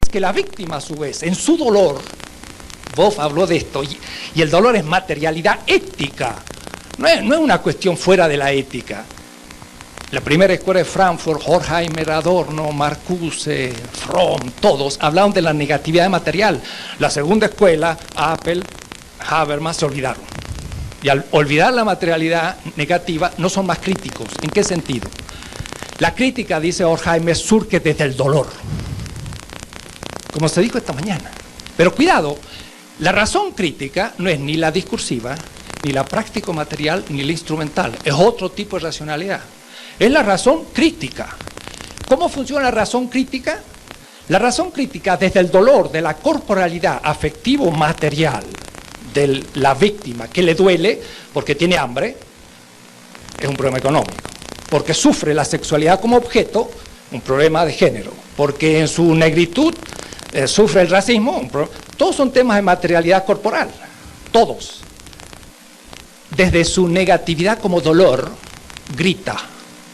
que la víctima a su vez, en su dolor, Voff habló de esto, y el dolor es materialidad ética, no es una cuestión fuera de la ética. La primera escuela de Frankfurt, Horkheimer, Adorno, Marcuse, Fromm, todos hablaban de la negatividad material. La segunda escuela, Apple, Habermas, se olvidaron. Y al olvidar la materialidad negativa, no son más críticos. ¿En qué sentido? La crítica, dice Horkheimer, surge desde el dolor, como se dijo esta mañana. Pero cuidado, la razón crítica no es ni la discursiva, ni la práctico-material, ni la instrumental. Es otro tipo de racionalidad. Es la razón crítica. ¿Cómo funciona la razón crítica? La razón crítica, desde el dolor de la corporalidad afectivo-material de la víctima, que le duele porque tiene hambre, es un problema económico. Porque sufre la sexualidad como objeto, un problema de género. Porque en su negritud sufre el racismo, todos son temas de materialidad corporal. Todos. Desde su negatividad como dolor, grita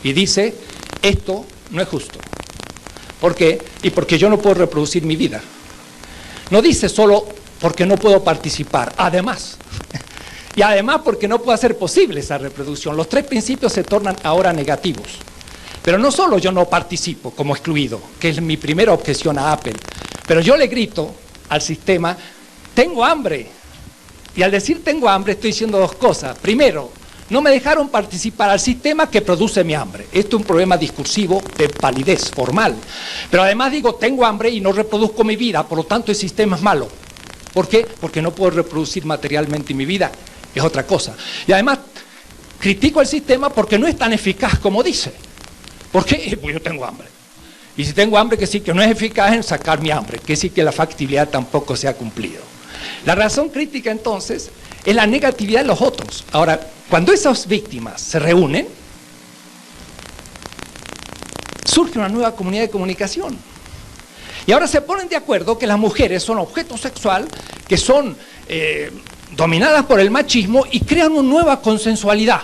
y dice, esto no es justo. ¿Por qué? Y porque yo no puedo reproducir mi vida. No dice solo porque no puedo participar, además. Y además porque no puede hacer posible esa reproducción. Los tres principios se tornan ahora negativos. Pero no solo yo no participo como excluido, que es mi primera objeción a Apple, pero yo le grito al sistema, tengo hambre. Y al decir tengo hambre estoy diciendo dos cosas. Primero, no me dejaron participar al sistema que produce mi hambre. Esto es un problema discursivo de validez formal. Pero además digo, tengo hambre y no reproduzco mi vida, por lo tanto el sistema es malo. ¿Por qué? Porque no puedo reproducir materialmente mi vida, es otra cosa. Y además critico al sistema porque no es tan eficaz como dice. ¿Por qué? Pues yo tengo hambre. Y si tengo hambre, que sí que no es eficaz en sacar mi hambre, que sí que la factibilidad tampoco se ha cumplido. La razón crítica entonces es la negatividad de los otros. Ahora, cuando esas víctimas se reúnen, surge una nueva comunidad de comunicación. Y ahora se ponen de acuerdo que las mujeres son objeto sexual, que son dominadas por el machismo y crean una nueva consensualidad.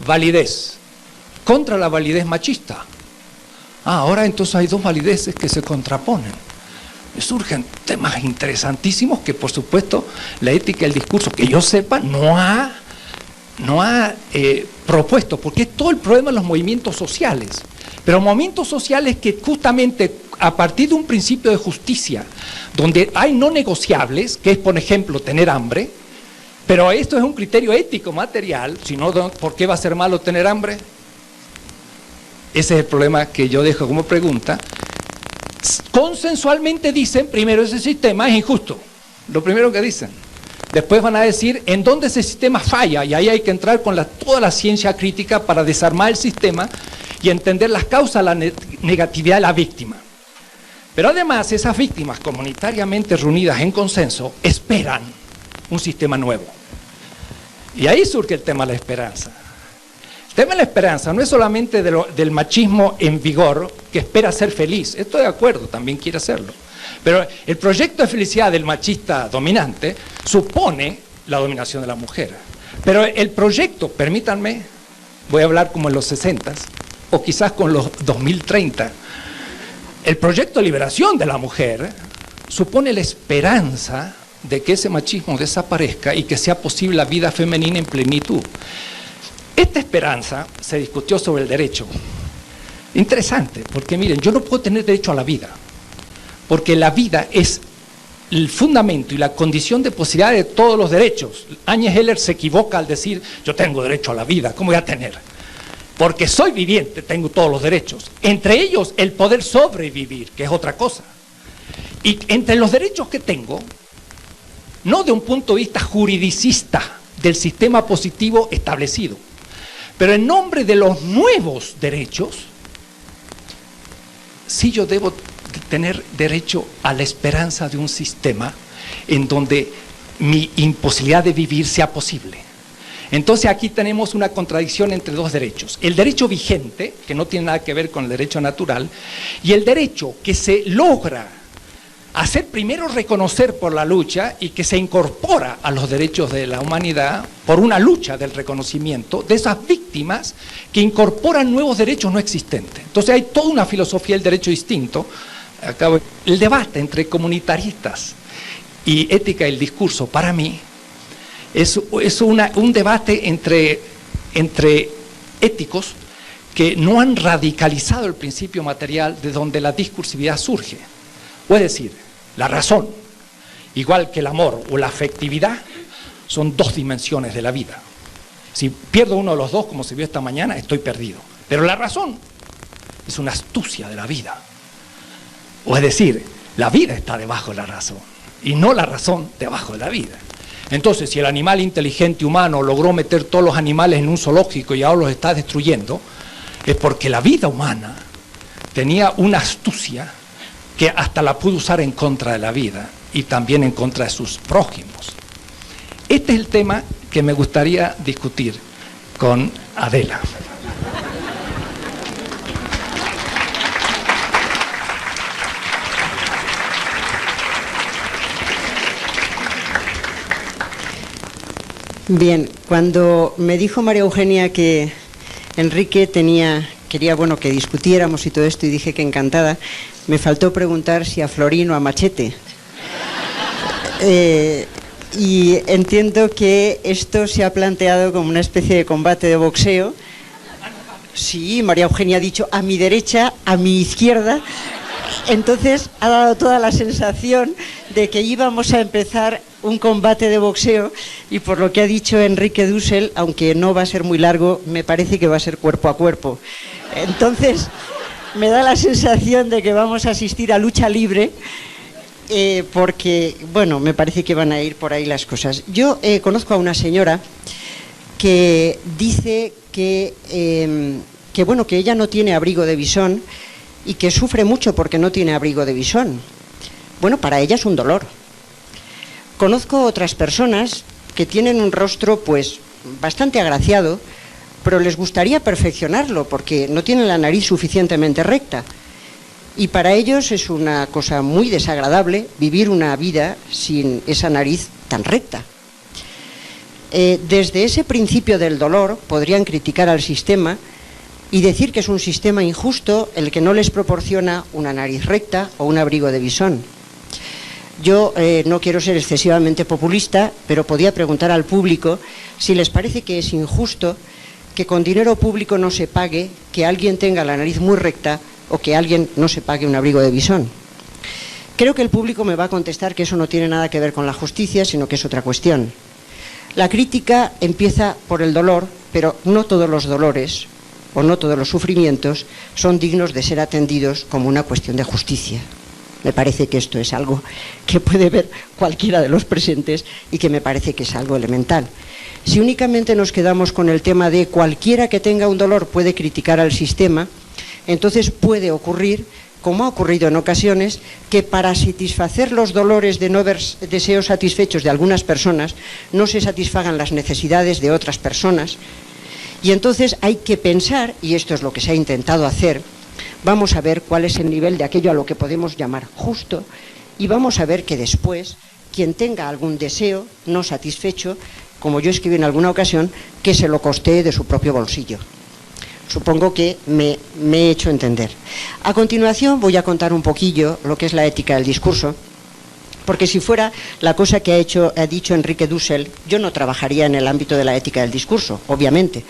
Validez contra la validez machista. Ahora entonces hay dos valideces que se contraponen. Y surgen temas interesantísimos que por supuesto la ética y el discurso, que yo sepa, no ha propuesto, porque es todo el problema de los movimientos sociales. Pero movimientos sociales que justamente a partir de un principio de justicia, donde hay no negociables, que es por ejemplo tener hambre, pero esto es un criterio ético material, si no, ¿por qué va a ser malo tener hambre? Ese es el problema que yo dejo como pregunta. Consensualmente dicen, primero, ese sistema es injusto, lo primero que dicen. Después van a decir en dónde ese sistema falla, y ahí hay que entrar con toda la ciencia crítica para desarmar el sistema y entender las causas de la negatividad de la víctima. Pero además esas víctimas comunitariamente reunidas en consenso esperan un sistema nuevo. Y ahí surge el tema de la esperanza. El tema de la esperanza no es solamente del machismo en vigor que espera ser feliz, estoy de acuerdo, también quiere hacerlo. Pero el proyecto de felicidad del machista dominante supone la dominación de la mujer. Pero el proyecto, permítanme, voy a hablar como en los 60s, o quizás con los 2030, el proyecto de liberación de la mujer supone la esperanza de que ese machismo desaparezca y que sea posible la vida femenina en plenitud. Esta esperanza se discutió sobre el derecho. Interesante, porque miren, yo no puedo tener derecho a la vida, porque la vida es el fundamento y la condición de posibilidad de todos los derechos. Áñez Heller se equivoca al decir, yo tengo derecho a la vida, ¿cómo voy a tener? Porque soy viviente, tengo todos los derechos, entre ellos el poder sobrevivir, que es otra cosa. Y entre los derechos que tengo, no de un punto de vista juridicista del sistema positivo establecido, pero en nombre de los nuevos derechos, sí yo debo tener derecho a la esperanza de un sistema en donde mi imposibilidad de vivir sea posible. Entonces aquí tenemos una contradicción entre dos derechos. El derecho vigente, que no tiene nada que ver con el derecho natural, y el derecho que se logra hacer primero reconocer por la lucha y que se incorpora a los derechos de la humanidad por una lucha del reconocimiento de esas víctimas que incorporan nuevos derechos no existentes. Entonces hay toda una filosofía del derecho distinto El debate entre comunitaristas y ética del discurso, para mí, es un debate entre éticos que no han radicalizado el principio material de donde la discursividad surge. O es decir, la razón, igual que el amor o la afectividad, son dos dimensiones de la vida. Si pierdo uno de los dos, como se vio esta mañana, estoy perdido. Pero la razón es una astucia de la vida. O es decir, la vida está debajo de la razón y no la razón debajo de la vida. Entonces, si el animal inteligente humano logró meter todos los animales en un zoológico y ahora los está destruyendo, es porque la vida humana tenía una astucia que hasta la pudo usar en contra de la vida y también en contra de sus prójimos. Este es el tema que me gustaría discutir con Adela. Bien, cuando me dijo María Eugenia que Enrique quería que discutiéramos y todo esto, y dije que encantada, me faltó preguntar si a Florín o a Machete. Y entiendo que esto se ha planteado como una especie de combate de boxeo. Sí, María Eugenia ha dicho a mi derecha, a mi izquierda. Entonces ha dado toda la sensación de que íbamos a empezar un combate de boxeo, y por lo que ha dicho Enrique Dussel, aunque no va a ser muy largo, me parece que va a ser cuerpo a cuerpo. Entonces me da la sensación de que vamos a asistir a lucha libre, porque, me parece que van a ir por ahí las cosas. Yo conozco a una señora que dice que ella no tiene abrigo de visón y que sufre mucho porque no tiene abrigo de visón. Bueno, para ella es un dolor. Conozco otras personas que tienen un rostro bastante agraciado, pero les gustaría perfeccionarlo porque no tienen la nariz suficientemente recta. Y para ellos es una cosa muy desagradable vivir una vida sin esa nariz tan recta. Desde ese principio del dolor podrían criticar al sistema y decir que es un sistema injusto el que no les proporciona una nariz recta o un abrigo de visón. Yo no quiero ser excesivamente populista, pero podía preguntar al público si les parece que es injusto que con dinero público no se pague que alguien tenga la nariz muy recta o que alguien no se pague un abrigo de visón. Creo que el público me va a contestar que eso no tiene nada que ver con la justicia, sino que es otra cuestión. La crítica empieza por el dolor, pero no todos los dolores o no todos los sufrimientos son dignos de ser atendidos como una cuestión de justicia. Me parece que esto es algo que puede ver cualquiera de los presentes y que me parece que es algo elemental. Si únicamente nos quedamos con el tema de cualquiera que tenga un dolor puede criticar al sistema, entonces puede ocurrir, como ha ocurrido en ocasiones, que para satisfacer los dolores de no ver deseos satisfechos de algunas personas, no se satisfagan las necesidades de otras personas. Y entonces hay que pensar, y esto es lo que se ha intentado hacer, vamos a ver cuál es el nivel de aquello a lo que podemos llamar justo, y vamos a ver que después, quien tenga algún deseo no satisfecho, como yo escribí en alguna ocasión, que se lo costee de su propio bolsillo. Supongo que me he hecho entender. A continuación voy a contar un poquillo lo que es la ética del discurso, porque si fuera la cosa que ha dicho Enrique Dussel, yo no trabajaría en el ámbito de la ética del discurso, obviamente,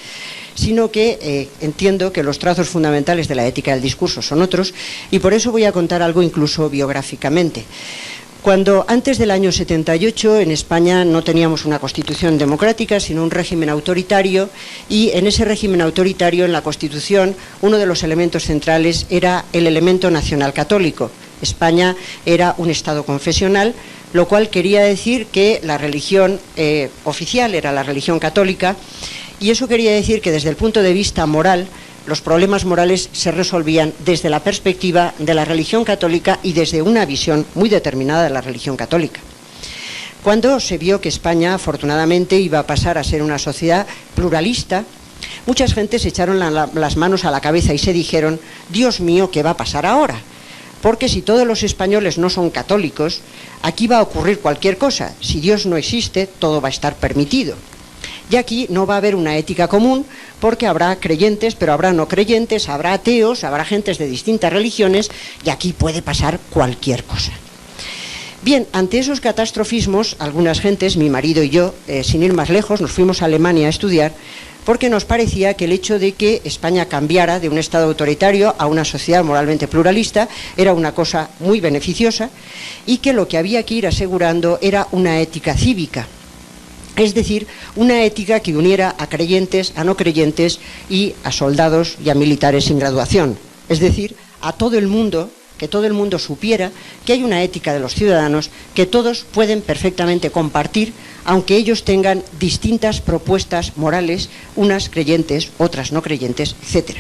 sino que entiendo que los trazos fundamentales de la ética del discurso son otros, y por eso voy a contar algo incluso biográficamente. Cuando antes del año 78 en España no teníamos una constitución democrática, sino un régimen autoritario, y en ese régimen autoritario, en la Constitución, uno de los elementos centrales era el elemento nacional católico. España era un Estado confesional, lo cual quería decir que la religión oficial era la religión católica, y eso quería decir que desde el punto de vista moral, los problemas morales se resolvían desde la perspectiva de la religión católica y desde una visión muy determinada de la religión católica. Cuando se vio que España, afortunadamente, iba a pasar a ser una sociedad pluralista, muchas gentes se echaron las manos a la cabeza y se dijeron: Dios mío, ¿qué va a pasar ahora? Porque si todos los españoles no son católicos, aquí va a ocurrir cualquier cosa. Si Dios no existe, todo va a estar permitido. Y aquí no va a haber una ética común, porque habrá creyentes, pero habrá no creyentes, habrá ateos, habrá gentes de distintas religiones, y aquí puede pasar cualquier cosa. Bien, ante esos catastrofismos, algunas gentes, mi marido y yo, sin ir más lejos, nos fuimos a Alemania a estudiar, porque nos parecía que el hecho de que España cambiara de un Estado autoritario a una sociedad moralmente pluralista era una cosa muy beneficiosa, y que lo que había que ir asegurando era una ética cívica, es decir, una ética que uniera a creyentes, a no creyentes y a soldados y a militares sin graduación, es decir, a todo el mundo, que todo el mundo supiera que hay una ética de los ciudadanos que todos pueden perfectamente compartir, aunque ellos tengan distintas propuestas morales, unas creyentes, otras no creyentes, etc.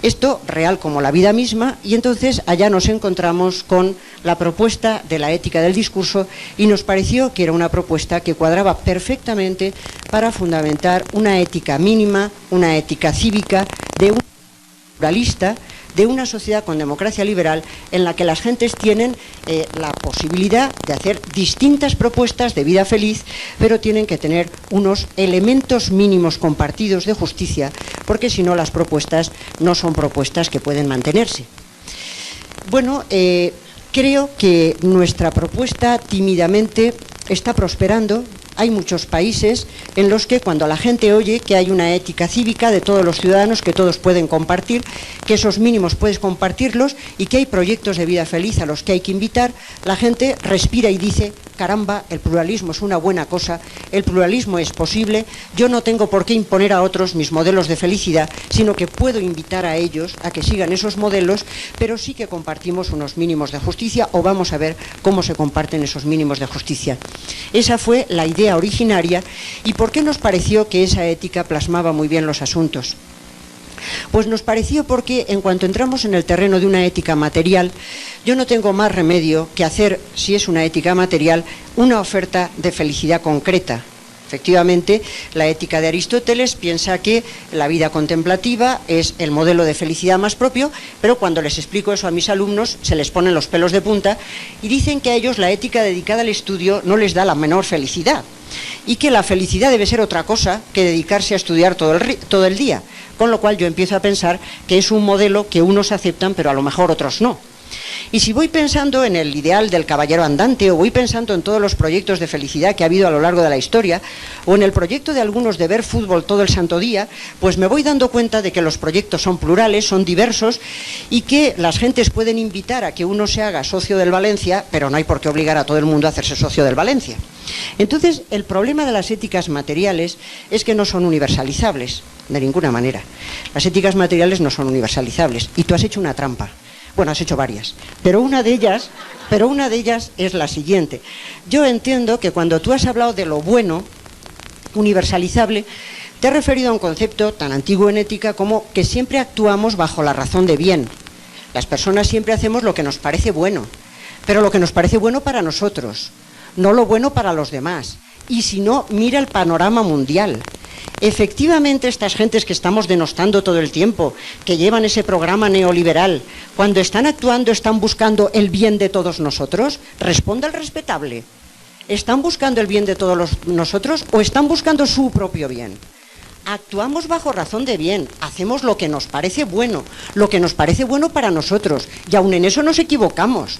Esto real como la vida misma, y entonces allá nos encontramos con la propuesta de la ética del discurso, y nos pareció que era una propuesta que cuadraba perfectamente para fundamentar una ética mínima, una ética cívica de un pluralista, de una sociedad con democracia liberal en la que las gentes tienen la posibilidad de hacer distintas propuestas de vida feliz, pero tienen que tener unos elementos mínimos compartidos de justicia, porque si no las propuestas no son propuestas que pueden mantenerse. Bueno, creo que nuestra propuesta tímidamente está prosperando. Hay muchos países en los que cuando la gente oye que hay una ética cívica de todos los ciudadanos que todos pueden compartir, que esos mínimos puedes compartirlos y que hay proyectos de vida feliz a los que hay que invitar, la gente respira y dice: caramba, el pluralismo es una buena cosa, el pluralismo es posible, yo no tengo por qué imponer a otros mis modelos de felicidad, sino que puedo invitar a ellos a que sigan esos modelos, pero sí que compartimos unos mínimos de justicia, o vamos a ver cómo se comparten esos mínimos de justicia. Esa fue la idea originaria. ¿Y por qué nos pareció que esa ética plasmaba muy bien los asuntos? Pues nos pareció porque en cuanto entramos en el terreno de una ética material, yo no tengo más remedio que hacer, si es una ética material, una oferta de felicidad concreta. Efectivamente, la ética de Aristóteles piensa que la vida contemplativa es el modelo de felicidad más propio, pero cuando les explico eso a mis alumnos se les ponen los pelos de punta y dicen que a ellos la ética dedicada al estudio no les da la menor felicidad, y que la felicidad debe ser otra cosa que dedicarse a estudiar todo el día, con lo cual yo empiezo a pensar que es un modelo que unos aceptan pero a lo mejor otros no. Y si voy pensando en el ideal del caballero andante, o voy pensando en todos los proyectos de felicidad que ha habido a lo largo de la historia, o en el proyecto de algunos de ver fútbol todo el santo día, pues me voy dando cuenta de que los proyectos son plurales, son diversos, y que las gentes pueden invitar a que uno se haga socio del Valencia, pero no hay por qué obligar a todo el mundo a hacerse socio del Valencia. Entonces, el problema de las éticas materiales es que no son universalizables, de ninguna manera. Las éticas materiales no son universalizables, y tú has hecho una trampa. Bueno, has hecho varias, pero una de ellas es la siguiente. Yo entiendo que cuando tú has hablado de lo bueno, universalizable, te has referido a un concepto tan antiguo en ética como que siempre actuamos bajo la razón de bien. Las personas siempre hacemos lo que nos parece bueno, pero lo que nos parece bueno para nosotros, no lo bueno para los demás. Y si no, mira el panorama mundial. Efectivamente, estas gentes que estamos denostando todo el tiempo, que llevan ese programa neoliberal, cuando están actuando, ¿están buscando el bien de todos nosotros? Responde el respetable. ¿Están buscando el bien de todos nosotros o están buscando su propio bien? Actuamos bajo razón de bien, hacemos lo que nos parece bueno para nosotros, y aun en eso nos equivocamos,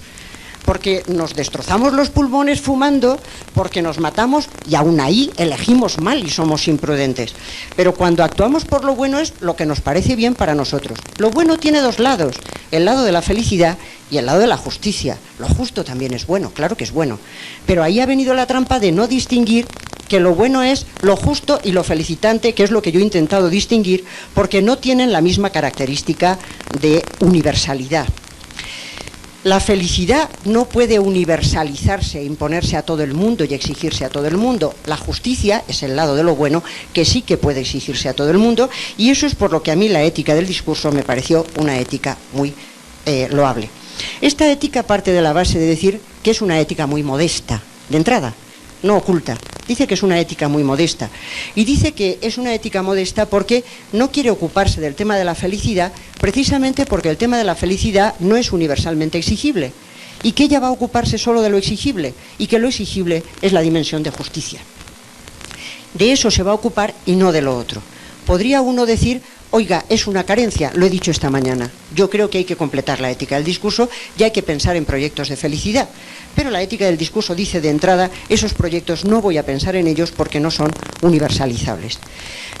porque nos destrozamos los pulmones fumando, porque nos matamos y aún ahí elegimos mal y somos imprudentes. Pero cuando actuamos por lo bueno es lo que nos parece bien para nosotros. Lo bueno tiene dos lados, el lado de la felicidad y el lado de la justicia. Lo justo también es bueno, claro que es bueno. Pero ahí ha venido la trampa de no distinguir que lo bueno es lo justo y lo felicitante, que es lo que yo he intentado distinguir, porque no tienen la misma característica de universalidad. La felicidad no puede universalizarse, imponerse a todo el mundo y exigirse a todo el mundo. La justicia es el lado de lo bueno que sí que puede exigirse a todo el mundo, y eso es por lo que a mí la ética del discurso me pareció una ética muy loable. Esta ética parte de la base de decir que es una ética muy modesta, de entrada, no oculta. Dice que es una ética muy modesta, y dice que es una ética modesta porque no quiere ocuparse del tema de la felicidad, precisamente porque el tema de la felicidad no es universalmente exigible, y que ella va a ocuparse solo de lo exigible, y que lo exigible es la dimensión de justicia. De eso se va a ocupar y no de lo otro. podría uno decir, oiga, es una carencia, lo he dicho esta mañana. Yo creo que hay que completar la ética del discurso y hay que pensar en proyectos de felicidad. Pero la ética del discurso dice de entrada, esos proyectos no voy a pensar en ellos porque no son universalizables.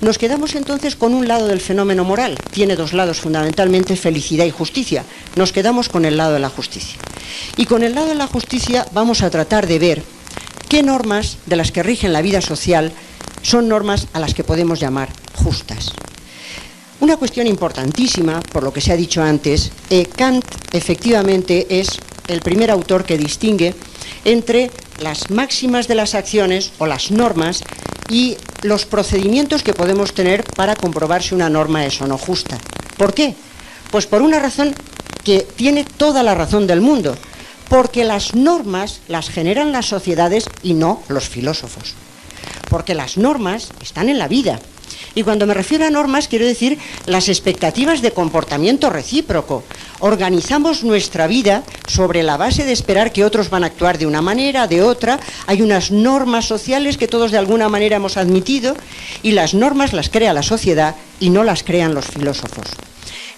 Nos quedamos entonces con un lado del fenómeno moral. Tiene dos lados fundamentalmente, felicidad y justicia. Nos quedamos con el lado de la justicia. Y con el lado de la justicia vamos a tratar de ver qué normas de las que rigen la vida social son normas a las que podemos llamar justas. Una cuestión importantísima, por lo que se ha dicho antes, Kant efectivamente es el primer autor que distingue entre las máximas de las acciones o las normas y los procedimientos que podemos tener para comprobar si una norma es o no justa. ¿Por qué? Pues por una razón que tiene toda la razón del mundo, porque las normas las generan las sociedades y no los filósofos. Porque las normas están en la vida. Y cuando me refiero a normas, quiero decir las expectativas de comportamiento recíproco. Organizamos nuestra vida sobre la base de esperar que otros van a actuar de una manera, de otra. Hay unas normas sociales que todos de alguna manera hemos admitido y las normas las crea la sociedad y no las crean los filósofos.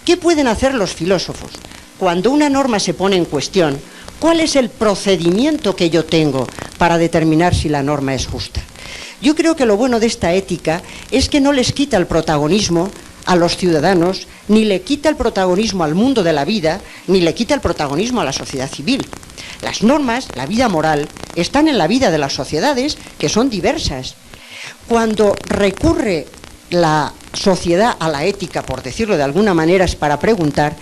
¿Qué pueden hacer los filósofos? Cuando una norma se pone en cuestión, ¿cuál es el procedimiento que yo tengo para determinar si la norma es justa? Yo creo que lo bueno de esta ética es que no les quita el protagonismo a los ciudadanos, ni le quita el protagonismo al mundo de la vida, ni le quita el protagonismo a la sociedad civil. Las normas, la vida moral, están en la vida de las sociedades, que son diversas. Cuando recurre la sociedad a la ética, por decirlo de alguna manera, es para preguntar,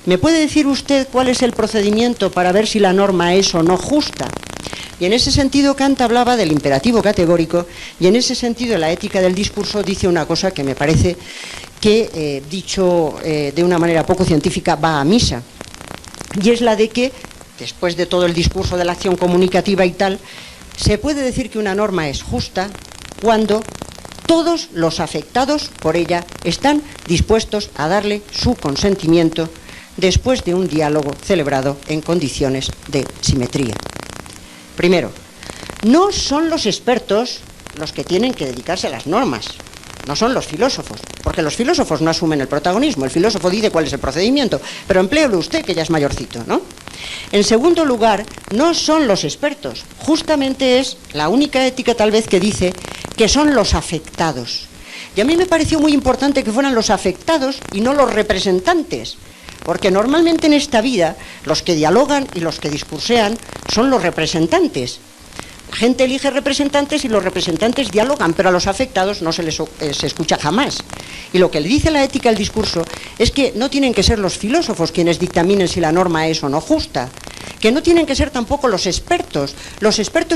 ¿me puede decir usted cuál es el procedimiento para ver si la norma es o no justa? Y en ese sentido Kant hablaba del imperativo categórico y en ese sentido la ética del discurso dice una cosa que me parece que, dicho de una manera poco científica, va a misa. Y es la de que, después de todo el discurso de la acción comunicativa y tal, se puede decir que una norma es justa cuando todos los afectados por ella están dispuestos a darle su consentimiento después de un diálogo celebrado en condiciones de simetría. Primero, no son los expertos los que tienen que dedicarse a las normas, no son los filósofos, porque los filósofos no asumen el protagonismo, el filósofo dice cuál es el procedimiento, pero empléelo usted que ya es mayorcito, ¿no? En segundo lugar, no son los expertos, justamente es la única ética tal vez que dice que son los afectados. Y a mí me pareció muy importante que fueran los afectados y no los representantes, porque normalmente en esta vida los que dialogan y los que discursean son los representantes. La gente elige representantes y los representantes dialogan, pero a los afectados no se les escucha jamás. Y lo que le dice la ética al discurso es que no tienen que ser los filósofos quienes dictaminen si la norma es o no justa, que no tienen que ser tampoco los expertos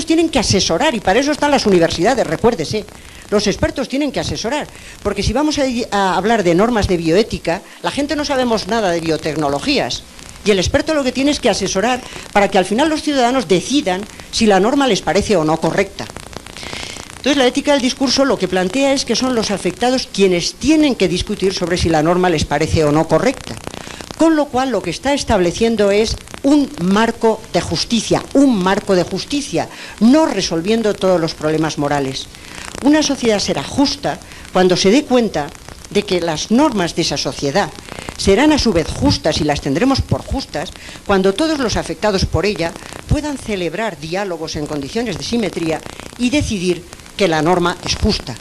tienen que asesorar y para eso están las universidades, recuérdese. Los expertos tienen que asesorar, porque si vamos a hablar de normas de bioética, la gente no sabemos nada de biotecnologías. Y el experto lo que tiene es que asesorar para que al final los ciudadanos decidan si la norma les parece o no correcta. Entonces la ética del discurso lo que plantea es que son los afectados quienes tienen que discutir sobre si la norma les parece o no correcta. Con lo cual lo que está estableciendo es un marco de justicia, no resolviendo todos los problemas morales. Una sociedad será justa cuando se dé cuenta de que las normas de esa sociedad serán a su vez justas y las tendremos por justas cuando todos los afectados por ella puedan celebrar diálogos en condiciones de simetría y decidir que la norma es justa.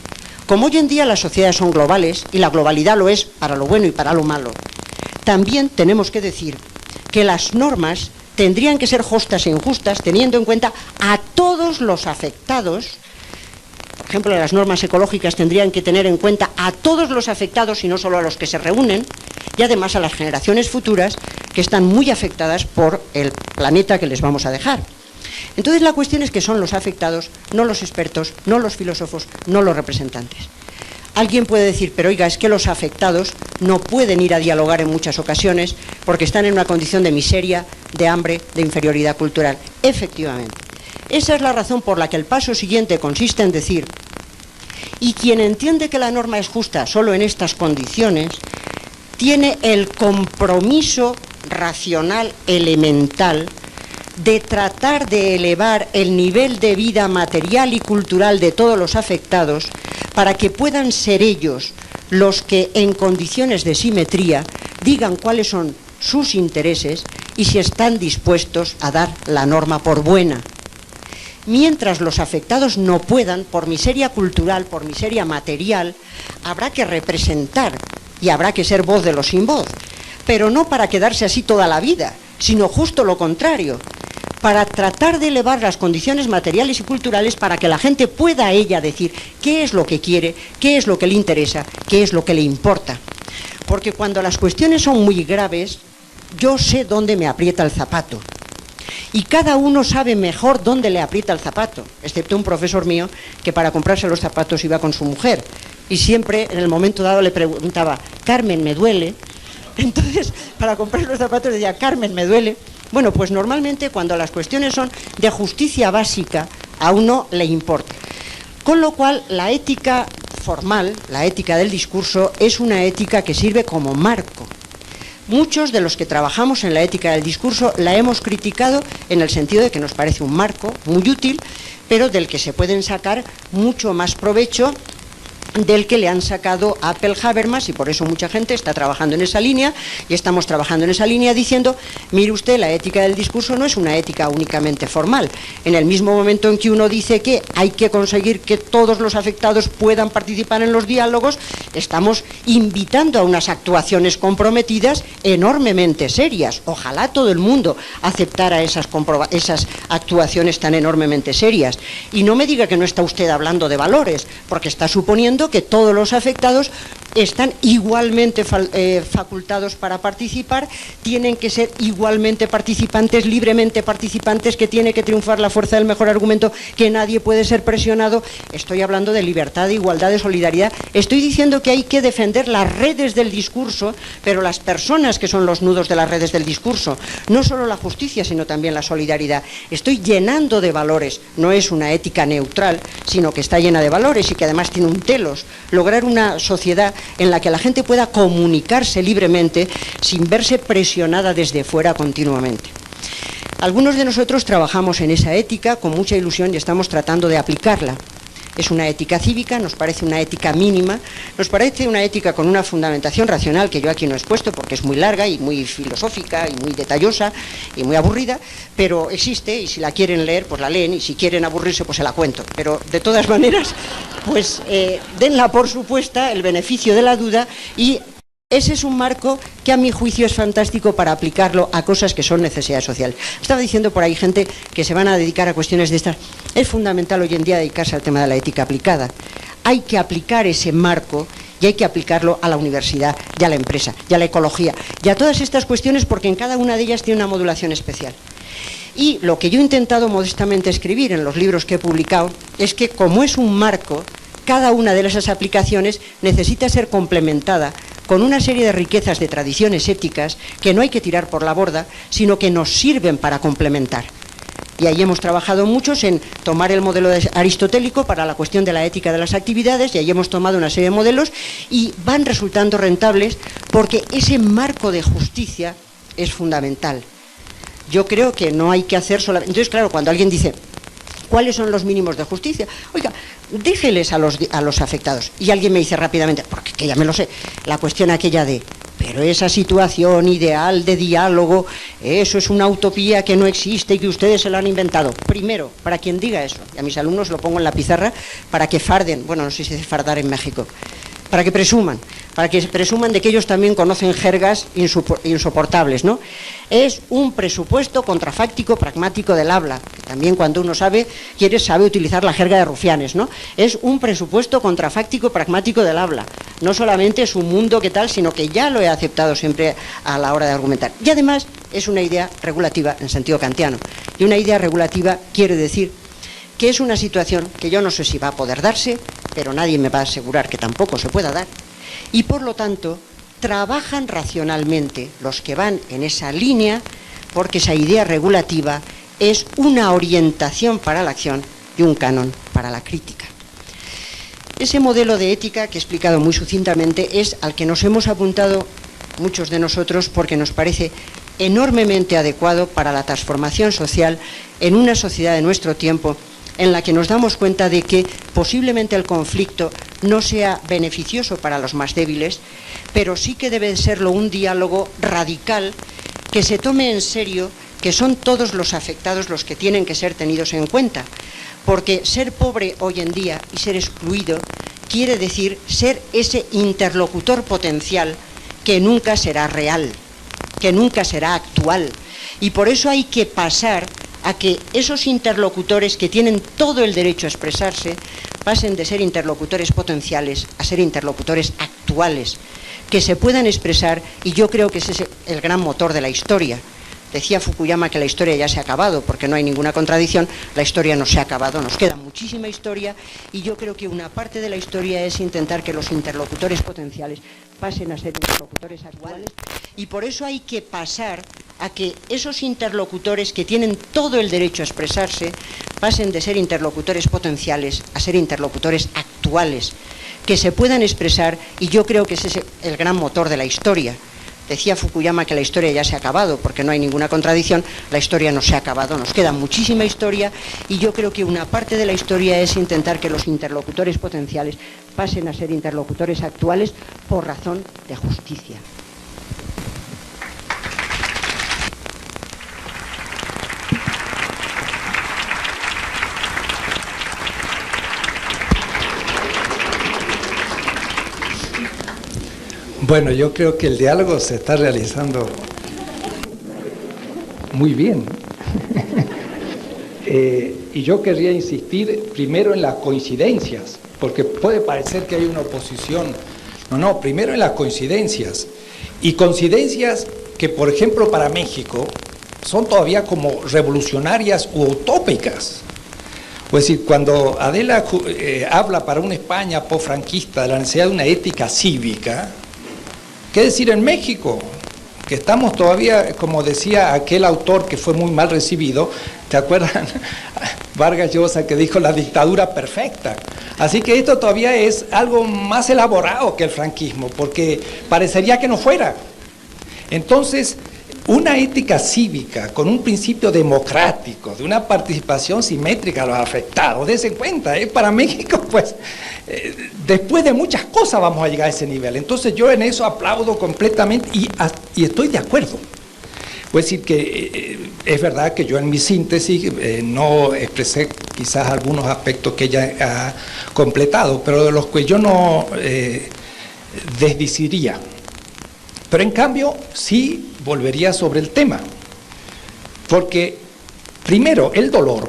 Como hoy en día las sociedades son globales y la globalidad lo es para lo bueno y para lo malo, también tenemos que decir que las normas tendrían que ser justas e injustas teniendo en cuenta a todos los afectados. Por ejemplo, las normas ecológicas tendrían que tener en cuenta a todos los afectados y no solo a los que se reúnen, y además a las generaciones futuras que están muy afectadas por el planeta que les vamos a dejar. Entonces la cuestión es que son los afectados, no los expertos, no los filósofos, no los representantes. Alguien puede decir, pero oiga, es que los afectados no pueden ir a dialogar en muchas ocasiones porque están en una condición de miseria, de hambre, de inferioridad cultural. Efectivamente. Esa es la razón por la que el paso siguiente consiste en decir, y quien entiende que la norma es justa solo en estas condiciones, tiene el compromiso racional elemental de tratar de elevar el nivel de vida material y cultural de todos los afectados para que puedan ser ellos los que en condiciones de simetría digan cuáles son sus intereses y si están dispuestos a dar la norma por buena. Mientras los afectados no puedan, por miseria cultural, por miseria material, habrá que representar y habrá que ser voz de los sin voz, pero no para quedarse así toda la vida, sino justo lo contrario, para tratar de elevar las condiciones materiales y culturales para que la gente pueda ella decir qué es lo que quiere, qué es lo que le interesa, qué es lo que le importa. Porque cuando las cuestiones son muy graves, yo sé dónde me aprieta el zapato. Y cada uno sabe mejor dónde le aprieta el zapato, excepto un profesor mío que para comprarse los zapatos iba con su mujer. Y siempre, en el momento dado, le preguntaba, Carmen, ¿me duele? Entonces, para comprar los zapatos decía, Carmen, ¿me duele? Bueno, pues normalmente cuando las cuestiones son de justicia básica, a uno le importa. Con lo cual, la ética formal, la ética del discurso, es una ética que sirve como marco. Muchos de los que trabajamos en la ética del discurso la hemos criticado en el sentido de que nos parece un marco muy útil, pero del que se pueden sacar mucho más provecho del que le han sacado a Apple Habermas, y por eso mucha gente está trabajando en esa línea, y estamos trabajando en esa línea diciendo, mire usted, la ética del discurso no es una ética únicamente formal. En el mismo momento en que uno dice que hay que conseguir que todos los afectados puedan participar en los diálogos, estamos invitando a unas actuaciones comprometidas enormemente serias. Ojalá todo el mundo aceptara esas actuaciones tan enormemente serias. Y no me diga que no está usted hablando de valores, porque está suponiendo que todos los afectados están igualmente facultados para participar, tienen que ser igualmente participantes, libremente participantes, que tiene que triunfar la fuerza del mejor argumento, que nadie puede ser presionado. Estoy hablando de libertad, de igualdad, de solidaridad. Estoy diciendo que hay que defender las redes del discurso, pero las personas que son los nudos de las redes del discurso, no solo la justicia, sino también la solidaridad. Estoy llenando de valores, no es una ética neutral, sino que está llena de valores y que además tiene un telos. Lograr una sociedad en la que la gente pueda comunicarse libremente sin verse presionada desde fuera continuamente. Algunos de nosotros trabajamos en esa ética con mucha ilusión y estamos tratando de aplicarla. Es una ética cívica, nos parece una ética mínima, nos parece una ética con una fundamentación racional que yo aquí no he expuesto porque es muy larga y muy filosófica y muy detallosa y muy aburrida, pero existe y si la quieren leer, pues la leen y si quieren aburrirse, pues se la cuento. Pero de todas maneras, pues denla por supuesta, el beneficio de la duda, y ese es un marco que a mi juicio es fantástico para aplicarlo a cosas que son necesidad social. Estaba diciendo por ahí gente que se van a dedicar a cuestiones de estas. Es fundamental hoy en día dedicarse al tema de la ética aplicada. Hay que aplicar ese marco y hay que aplicarlo a la universidad y a la empresa y a la ecología y a todas estas cuestiones, porque en cada una de ellas tiene una modulación especial. Y lo que yo he intentado modestamente escribir en los libros que he publicado es que, como es un marco, cada una de esas aplicaciones necesita ser complementada con una serie de riquezas de tradiciones éticas que no hay que tirar por la borda, sino que nos sirven para complementar. Y ahí hemos trabajado muchos en tomar el modelo aristotélico para la cuestión de la ética de las actividades, y ahí hemos tomado una serie de modelos y van resultando rentables porque ese marco de justicia es fundamental. Yo creo que no hay que hacer solamente... Entonces, claro, cuando alguien dice, ¿cuáles son los mínimos de justicia? Oiga, déjeles a los afectados. Y alguien me dice rápidamente, porque que ya me lo sé, la cuestión aquella de, pero esa situación ideal de diálogo, eso es una utopía que no existe y que ustedes se lo han inventado. Primero, para quien diga eso, y a mis alumnos lo pongo en la pizarra, para que farden, bueno, no sé si se dice fardar en México, para que presuman de que ellos también conocen jergas insoportables, ¿no? Es un presupuesto contrafáctico pragmático del habla, que también cuando uno sabe utilizar la jerga de rufianes, ¿no? Es un presupuesto contrafáctico pragmático del habla. No solamente es un mundo que tal, sino que ya lo he aceptado siempre a la hora de argumentar. Y además es una idea regulativa en sentido kantiano. Y una idea regulativa quiere decir que es una situación que yo no sé si va a poder darse, pero nadie me va a asegurar que tampoco se pueda dar. Y por lo tanto, trabajan racionalmente los que van en esa línea, porque esa idea regulativa es una orientación para la acción y un canon para la crítica. Ese modelo de ética que he explicado muy sucintamente es al que nos hemos apuntado muchos de nosotros porque nos parece enormemente adecuado para la transformación social en una sociedad de nuestro tiempo, en la que nos damos cuenta de que posiblemente el conflicto no sea beneficioso para los más débiles, pero sí que debe serlo un diálogo radical que se tome en serio que son todos los afectados los que tienen que ser tenidos en cuenta, porque ser pobre hoy en día y ser excluido quiere decir ser ese interlocutor potencial que nunca será real, que nunca será actual, y por eso hay que pasar a que esos interlocutores que tienen todo el derecho a expresarse pasen de ser interlocutores potenciales a ser interlocutores actuales, que se puedan expresar, y yo creo que ese es el gran motor de la historia. Decía Fukuyama que la historia ya se ha acabado, porque no hay ninguna contradicción, la historia no se ha acabado, nos queda muchísima historia, y yo creo que una parte de la historia es intentar que los interlocutores potenciales pasen a ser interlocutores actuales, y por eso hay que pasar a que esos interlocutores que tienen todo el derecho a expresarse pasen de ser interlocutores potenciales a ser interlocutores actuales, que se puedan expresar, y yo creo que ese es el gran motor de la historia. Decía Fukuyama que la historia ya se ha acabado, porque no hay ninguna contradicción, la historia no se ha acabado, nos queda muchísima historia, y yo creo que una parte de la historia es intentar que los interlocutores potenciales pasen a ser interlocutores actuales por razón de justicia. Bueno, yo creo que el diálogo se está realizando muy bien. Y yo querría insistir primero en las coincidencias, porque puede parecer que hay una oposición. No, primero en las coincidencias. Y coincidencias que, por ejemplo, para México son todavía como revolucionarias u utópicas. Es decir, cuando Adela habla para una España post-franquista de la necesidad de una ética cívica, ¿qué decir en México? Que estamos todavía, como decía aquel autor que fue muy mal recibido, ¿te acuerdan? Vargas Llosa, que dijo la dictadura perfecta. Así que esto todavía es algo más elaborado que el franquismo, porque parecería que no fuera. Entonces, una ética cívica con un principio democrático, de una participación simétrica a los afectados, dense cuenta, para México, pues, después de muchas cosas vamos a llegar a ese nivel. Entonces yo en eso aplaudo completamente y estoy de acuerdo. Es decir, que es verdad que yo en mi síntesis no expresé quizás algunos aspectos que ella ha completado, pero de los que yo no desdiciría. Pero en cambio sí volvería sobre el tema, porque primero el dolor,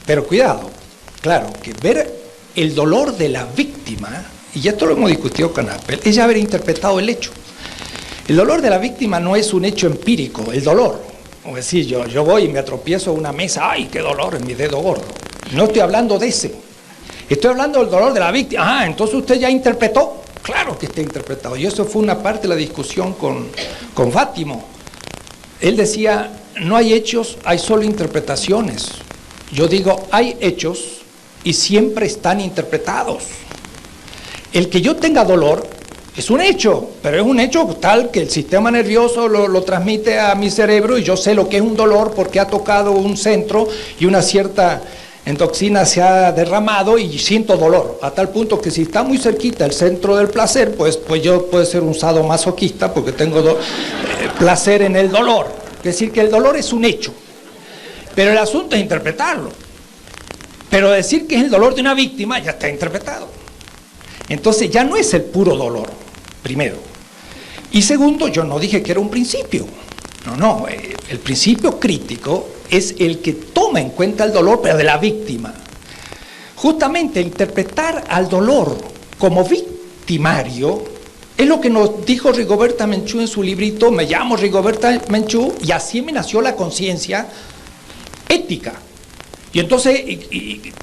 pero cuidado, claro, que ver el dolor de la víctima, y esto lo hemos discutido con Apple, es ya haber interpretado el hecho. El dolor de la víctima no es un hecho empírico, el dolor. Es decir, yo voy y me atropiezo a una mesa, ¡ay, qué dolor en mi dedo gordo! No estoy hablando de ese, estoy hablando del dolor de la víctima. Entonces usted ya interpretó. Claro que está interpretado, y eso fue una parte de la discusión con Fátimo. Él decía, no hay hechos, hay solo interpretaciones. Yo digo, hay hechos y siempre están interpretados. El que yo tenga dolor es un hecho, pero es un hecho tal que el sistema nervioso lo transmite a mi cerebro, y yo sé lo que es un dolor porque ha tocado un centro y una cierta endoxina se ha derramado y siento dolor, a tal punto que si está muy cerquita el centro del placer, pues yo puedo ser un sadomasoquista porque tengo placer en el dolor. Es decir, que el dolor es un hecho, pero el asunto es interpretarlo. Pero decir que es el dolor de una víctima ya está interpretado. Entonces ya no es el puro dolor, primero. Y segundo, yo no dije que era un principio. No, el principio crítico es el que toma en cuenta el dolor, pero de la víctima. Justamente interpretar al dolor como victimario es lo que nos dijo Rigoberta Menchú en su librito, me llamo Rigoberta Menchú, y así me nació la conciencia ética. Y entonces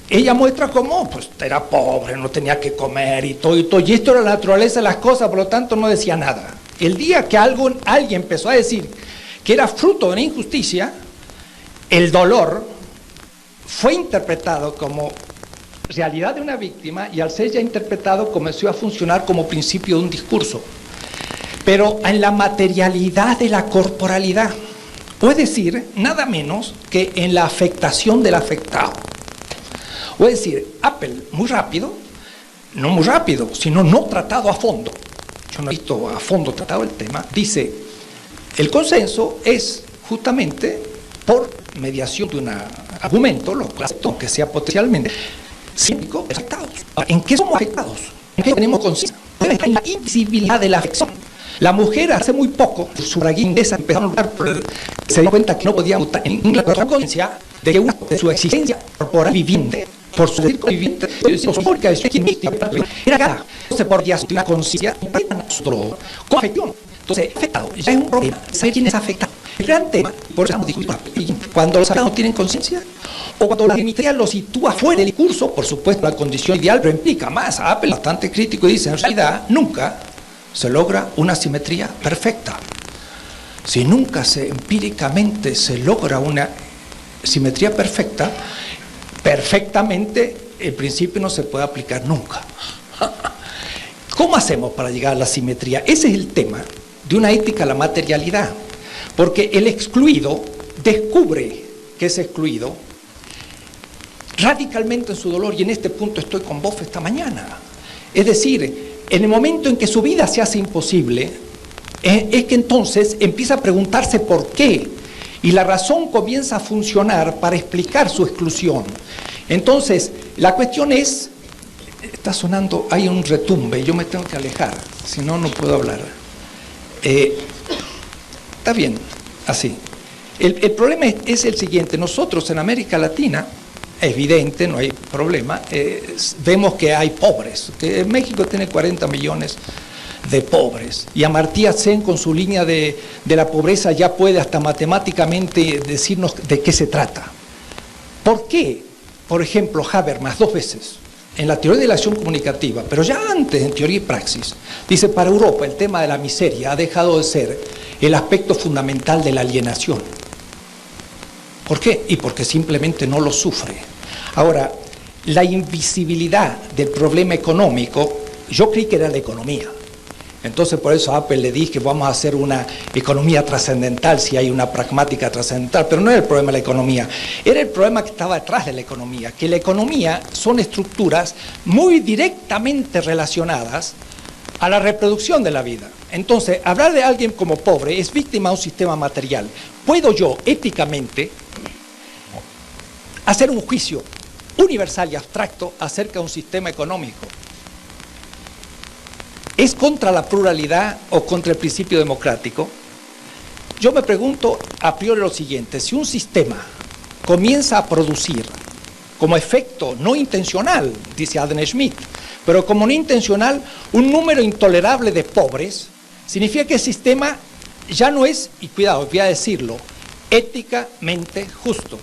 ella muestra cómo pues era pobre, no tenía que comer y todo, y esto era la naturaleza de las cosas, por lo tanto no decía nada. El día que alguien empezó a decir que era fruto de una injusticia, el dolor fue interpretado como realidad de una víctima, y al ser ya interpretado comenzó a funcionar como principio de un discurso, pero en la materialidad de la corporalidad, es decir, nada menos que en la afectación del afectado. Es decir, Apple, muy rápido, no muy rápido, sino no tratado a fondo, yo no he visto a fondo tratado el tema, dice, el consenso es justamente por mediación de un argumento, lo clásico, que sea potencialmente científico, afectados. ¿En qué somos afectados? ¿En qué tenemos conciencia? En la invisibilidad de la afección. La mujer hace muy poco, su raguindesa empezaron a luchar, se dio cuenta que no podía mutar en la conciencia de que una de su existencia corporal viviente, por su decir viviente, era gata. Entonces, por día, una conciencia, con afección. Entonces, afectado, ya es un problema. ¿Sabe quién es afectado? El gran tema, por eso estamos discutiendo, cuando los afectados tienen conciencia, o cuando la dignidad lo sitúa fuera del discurso, por supuesto, la condición ideal, pero implica más. Apple, bastante crítico, y dice, en realidad, nunca se logra una simetría perfecta. Si nunca empíricamente se logra una simetría perfecta, perfectamente el principio no se puede aplicar nunca. ¿Cómo hacemos para llegar a la simetría? Ese es el tema de una ética a la materialidad, porque el excluido descubre que es excluido radicalmente en su dolor, y en este punto estoy con vos esta mañana. Es decir, en el momento en que su vida se hace imposible, es que entonces empieza a preguntarse por qué, y la razón comienza a funcionar para explicar su exclusión. Entonces, la cuestión es, está sonando, hay un retumbe, yo me tengo que alejar, si no, no puedo hablar. Está bien, así. El problema es el siguiente, nosotros en América Latina, es evidente, no hay problema, vemos que hay pobres, que México tiene 40 millones de pobres, y Amartya Sen con su línea de la pobreza ya puede hasta matemáticamente decirnos de qué se trata. ¿Por qué, por ejemplo, Habermas 2 veces, en la teoría de la acción comunicativa, pero ya antes en teoría y praxis, dice, para Europa el tema de la miseria ha dejado de ser el aspecto fundamental de la alienación? ¿Por qué? Y porque simplemente no lo sufre. Ahora, la invisibilidad del problema económico, yo creí que era la economía. Entonces, por eso a Apple le dije que vamos a hacer una economía trascendental, si hay una pragmática trascendental, pero no era el problema de la economía, era el problema que estaba detrás de la economía, que la economía son estructuras muy directamente relacionadas a la reproducción de la vida. Entonces, hablar de alguien como pobre es víctima de un sistema material. ¿Puedo yo, éticamente, hacer un juicio universal y abstracto acerca de un sistema económico? ¿Es contra la pluralidad o contra el principio democrático? Yo me pregunto a priori lo siguiente: si un sistema comienza a producir como efecto no intencional, dice Adam Smith, pero como no intencional, un número intolerable de pobres, significa que el sistema ya no es, y cuidado, voy a decirlo, éticamente justo.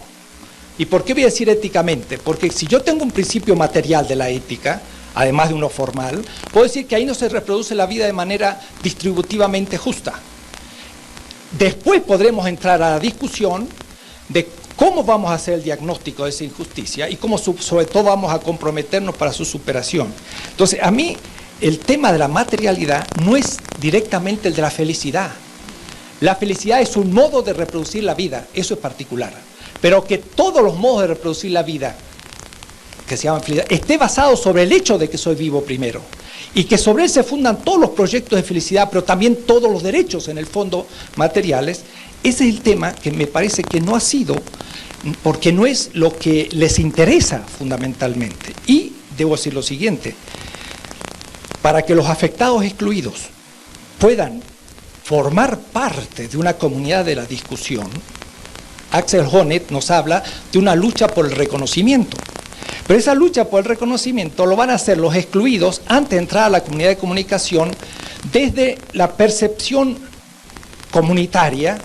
¿Y por qué voy a decir éticamente? Porque si yo tengo un principio material de la ética, además de uno formal, puedo decir que ahí no se reproduce la vida de manera distributivamente justa. Después podremos entrar a la discusión de cómo vamos a hacer el diagnóstico de esa injusticia y cómo sobre todo vamos a comprometernos para su superación. Entonces, a mí el tema de la materialidad no es directamente el de la felicidad. La felicidad es un modo de reproducir la vida, eso es particular. Pero que todos los modos de reproducir la vida, que se llaman felicidad, esté basado sobre el hecho de que soy vivo primero, y que sobre él se fundan todos los proyectos de felicidad, pero también todos los derechos en el fondo materiales. Ese es el tema que me parece que no ha sido, porque no es lo que les interesa fundamentalmente. Y debo decir lo siguiente: para que los afectados excluidos puedan formar parte de una comunidad de la discusión, Axel Honneth nos habla de una lucha por el reconocimiento. Pero esa lucha por el reconocimiento lo van a hacer los excluidos antes de entrar a la comunidad de comunicación desde la percepción comunitaria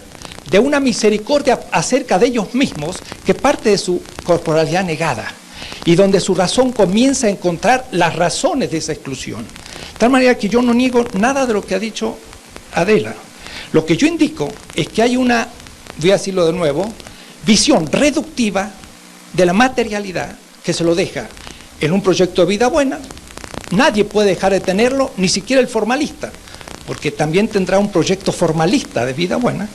de una misericordia acerca de ellos mismos que parte de su corporalidad negada y donde su razón comienza a encontrar las razones de esa exclusión. De tal manera que yo no niego nada de lo que ha dicho Adela. Lo que yo indico es que hay una, voy a decirlo de nuevo, visión reductiva de la materialidad que se lo deja en un proyecto de vida buena. Nadie puede dejar de tenerlo, ni siquiera el formalista, porque también tendrá un proyecto formalista de vida buena,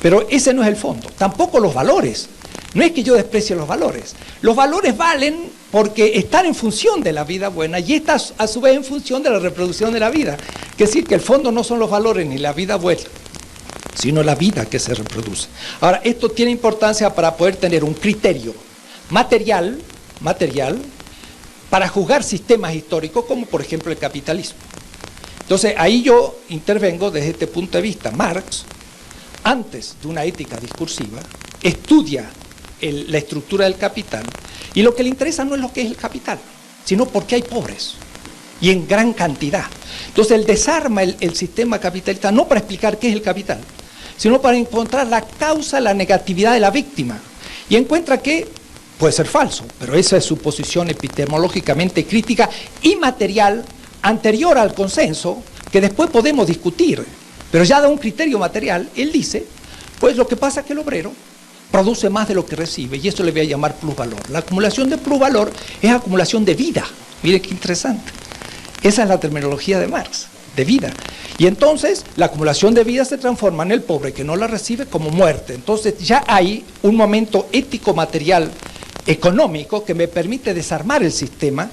pero ese no es el fondo. Tampoco los valores. No es que yo desprecie los valores. Los valores valen porque están en función de la vida buena y estas a su vez en función de la reproducción de la vida. Es decir, que el fondo no son los valores ni la vida buena, sino la vida que se reproduce. Ahora, esto tiene importancia para poder tener un criterio material para juzgar sistemas históricos como por ejemplo el capitalismo. Entonces, ahí yo intervengo desde este punto de vista. Marx, antes de una ética discursiva, estudia la estructura del capital, y lo que le interesa no es lo que es el capital, sino por qué hay pobres, y en gran cantidad. Entonces él desarma el sistema capitalista no para explicar qué es el capital, sino para encontrar la causa, la negatividad de la víctima, y encuentra que puede ser falso, pero esa es su posición epistemológicamente crítica y material anterior al consenso, que después podemos discutir, pero ya da un criterio material. Él dice, pues lo que pasa es que el obrero produce más de lo que recibe, y eso le voy a llamar plusvalor. La acumulación de plusvalor es acumulación de vida. Mire qué interesante. Esa es la terminología de Marx, de vida. Y entonces la acumulación de vida se transforma en el pobre que no la recibe como muerte. Entonces ya hay un momento ético, material, económico que me permite desarmar el sistema.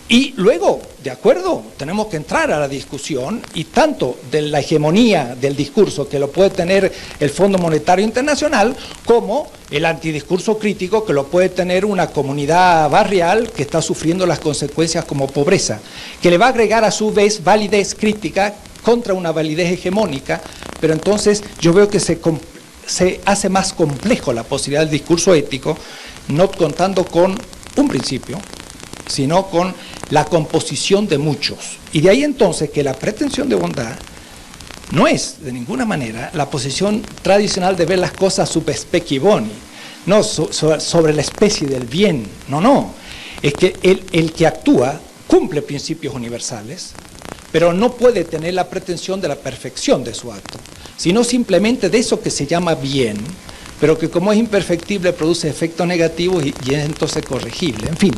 Y luego, de acuerdo, tenemos que entrar a la discusión, y tanto de la hegemonía del discurso que lo puede tener el Fondo Monetario Internacional, como el antidiscurso crítico que lo puede tener una comunidad barrial que está sufriendo las consecuencias como pobreza, que le va a agregar a su vez validez crítica contra una validez hegemónica, pero entonces yo veo que se hace más complejo la posibilidad del discurso ético, no contando con un principio, sino con la composición de muchos. Y de ahí entonces que la pretensión de bondad no es de ninguna manera la posición tradicional de ver las cosas sub specie boni, no sobre la especie del bien, no. Es que el que actúa cumple principios universales, pero no puede tener la pretensión de la perfección de su acto, sino simplemente de eso que se llama bien, pero que como es imperfectible produce efectos negativos y es entonces corregible. En fin,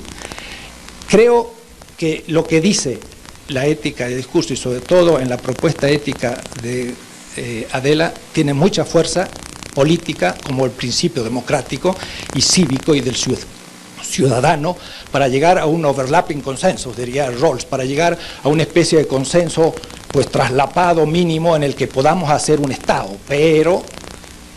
creo que lo que dice la ética de discurso, y sobre todo en la propuesta ética de Adela, tiene mucha fuerza política, como el principio democrático y cívico y del ciudadano, para llegar a un overlapping consenso, diría Rawls, para llegar a una especie de consenso pues traslapado mínimo en el que podamos hacer un Estado, pero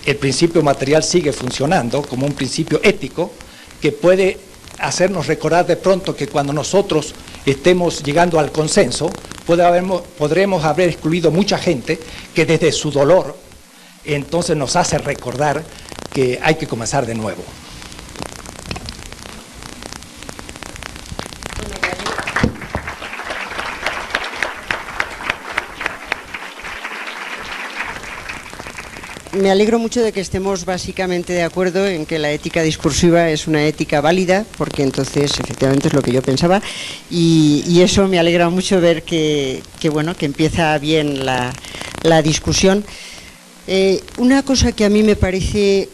el principio material sigue funcionando como un principio ético que puede hacernos recordar de pronto que cuando nosotros estemos llegando al consenso, podremos haber excluido mucha gente que desde su dolor entonces nos hace recordar que hay que comenzar de nuevo. Me alegro mucho de que estemos básicamente de acuerdo en que la ética discursiva es una ética válida, porque entonces efectivamente es lo que yo pensaba, y eso me alegra mucho ver que empieza bien la discusión. Una cosa que a mí me parece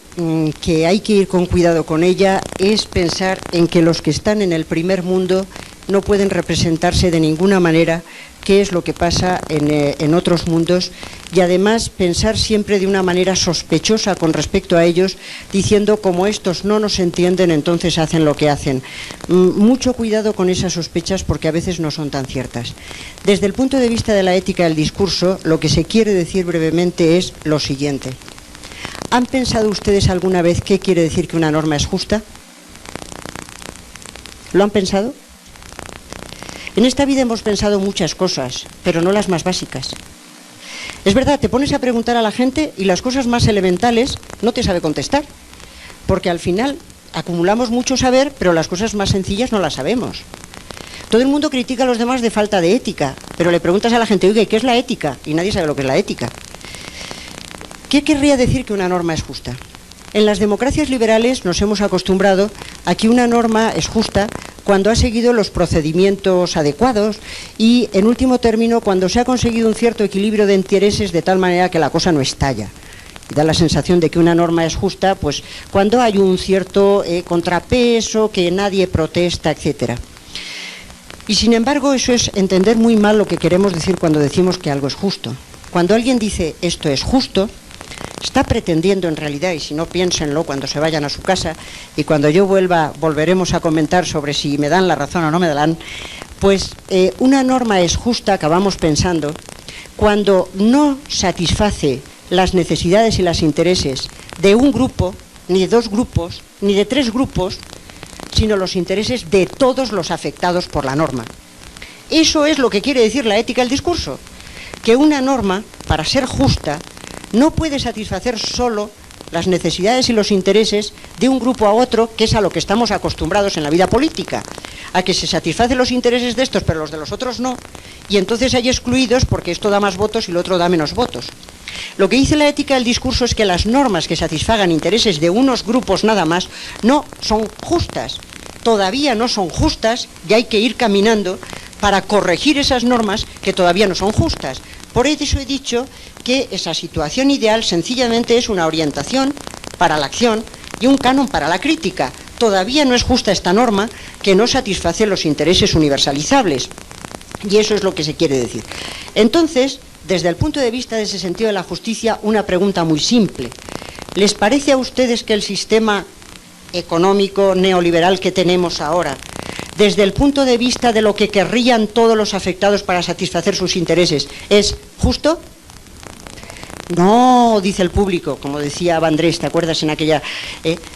que hay que ir con cuidado con ella es pensar en que los que están en el primer mundo no pueden representarse de ninguna manera qué es lo que pasa en otros mundos, y además pensar siempre de una manera sospechosa con respecto a ellos, diciendo como estos no nos entienden, entonces hacen lo que hacen. Mucho cuidado con esas sospechas, porque a veces no son tan ciertas. Desde el punto de vista de la ética del discurso, lo que se quiere decir brevemente es lo siguiente. ¿Han pensado ustedes alguna vez qué quiere decir que una norma es justa? ¿Lo han pensado? En esta vida hemos pensado muchas cosas, pero no las más básicas. Es verdad, te pones a preguntar a la gente y las cosas más elementales no te sabe contestar, porque al final acumulamos mucho saber, pero las cosas más sencillas no las sabemos. Todo el mundo critica a los demás de falta de ética, pero le preguntas a la gente, oye, ¿qué es la ética? Y nadie sabe lo que es la ética. ¿Qué querría decir que una norma es justa? En las democracias liberales nos hemos acostumbrado a que una norma es justa cuando ha seguido los procedimientos adecuados y, en último término, cuando se ha conseguido un cierto equilibrio de intereses de tal manera que la cosa no estalla. Y da la sensación de que una norma es justa pues cuando hay un cierto contrapeso, que nadie protesta, etcétera. Y sin embargo, eso es entender muy mal lo que queremos decir cuando decimos que algo es justo. Cuando alguien dice esto es justo, está pretendiendo en realidad, y si no piénsenlo cuando se vayan a su casa, y cuando yo vuelva volveremos a comentar sobre si me dan la razón o no me dan, pues una norma es justa, acabamos pensando, cuando no satisface las necesidades y los intereses de un grupo, ni de dos grupos, ni de tres grupos, sino los intereses de todos los afectados por la norma. Eso es lo que quiere decir la ética del discurso, que una norma, para ser justa, no puede satisfacer solo las necesidades y los intereses de un grupo a otro, que es a lo que estamos acostumbrados en la vida política, a que se satisfacen los intereses de estos, pero los de los otros no, y entonces hay excluidos porque esto da más votos y lo otro da menos votos. Lo que dice la ética del discurso es que las normas que satisfagan intereses de unos grupos nada más no son justas, todavía no son justas y hay que ir caminando para corregir esas normas que todavía no son justas. Por eso he dicho que esa situación ideal sencillamente es una orientación para la acción y un canon para la crítica. Todavía no es justa esta norma que no satisface los intereses universalizables. Y eso es lo que se quiere decir. Entonces, desde el punto de vista de ese sentido de la justicia, una pregunta muy simple. ¿Les parece a ustedes que el sistema económico neoliberal que tenemos ahora, desde el punto de vista de lo que querrían todos los afectados para satisfacer sus intereses, es justo? No, dice el público, como decía Vandrés, ¿te acuerdas en aquella?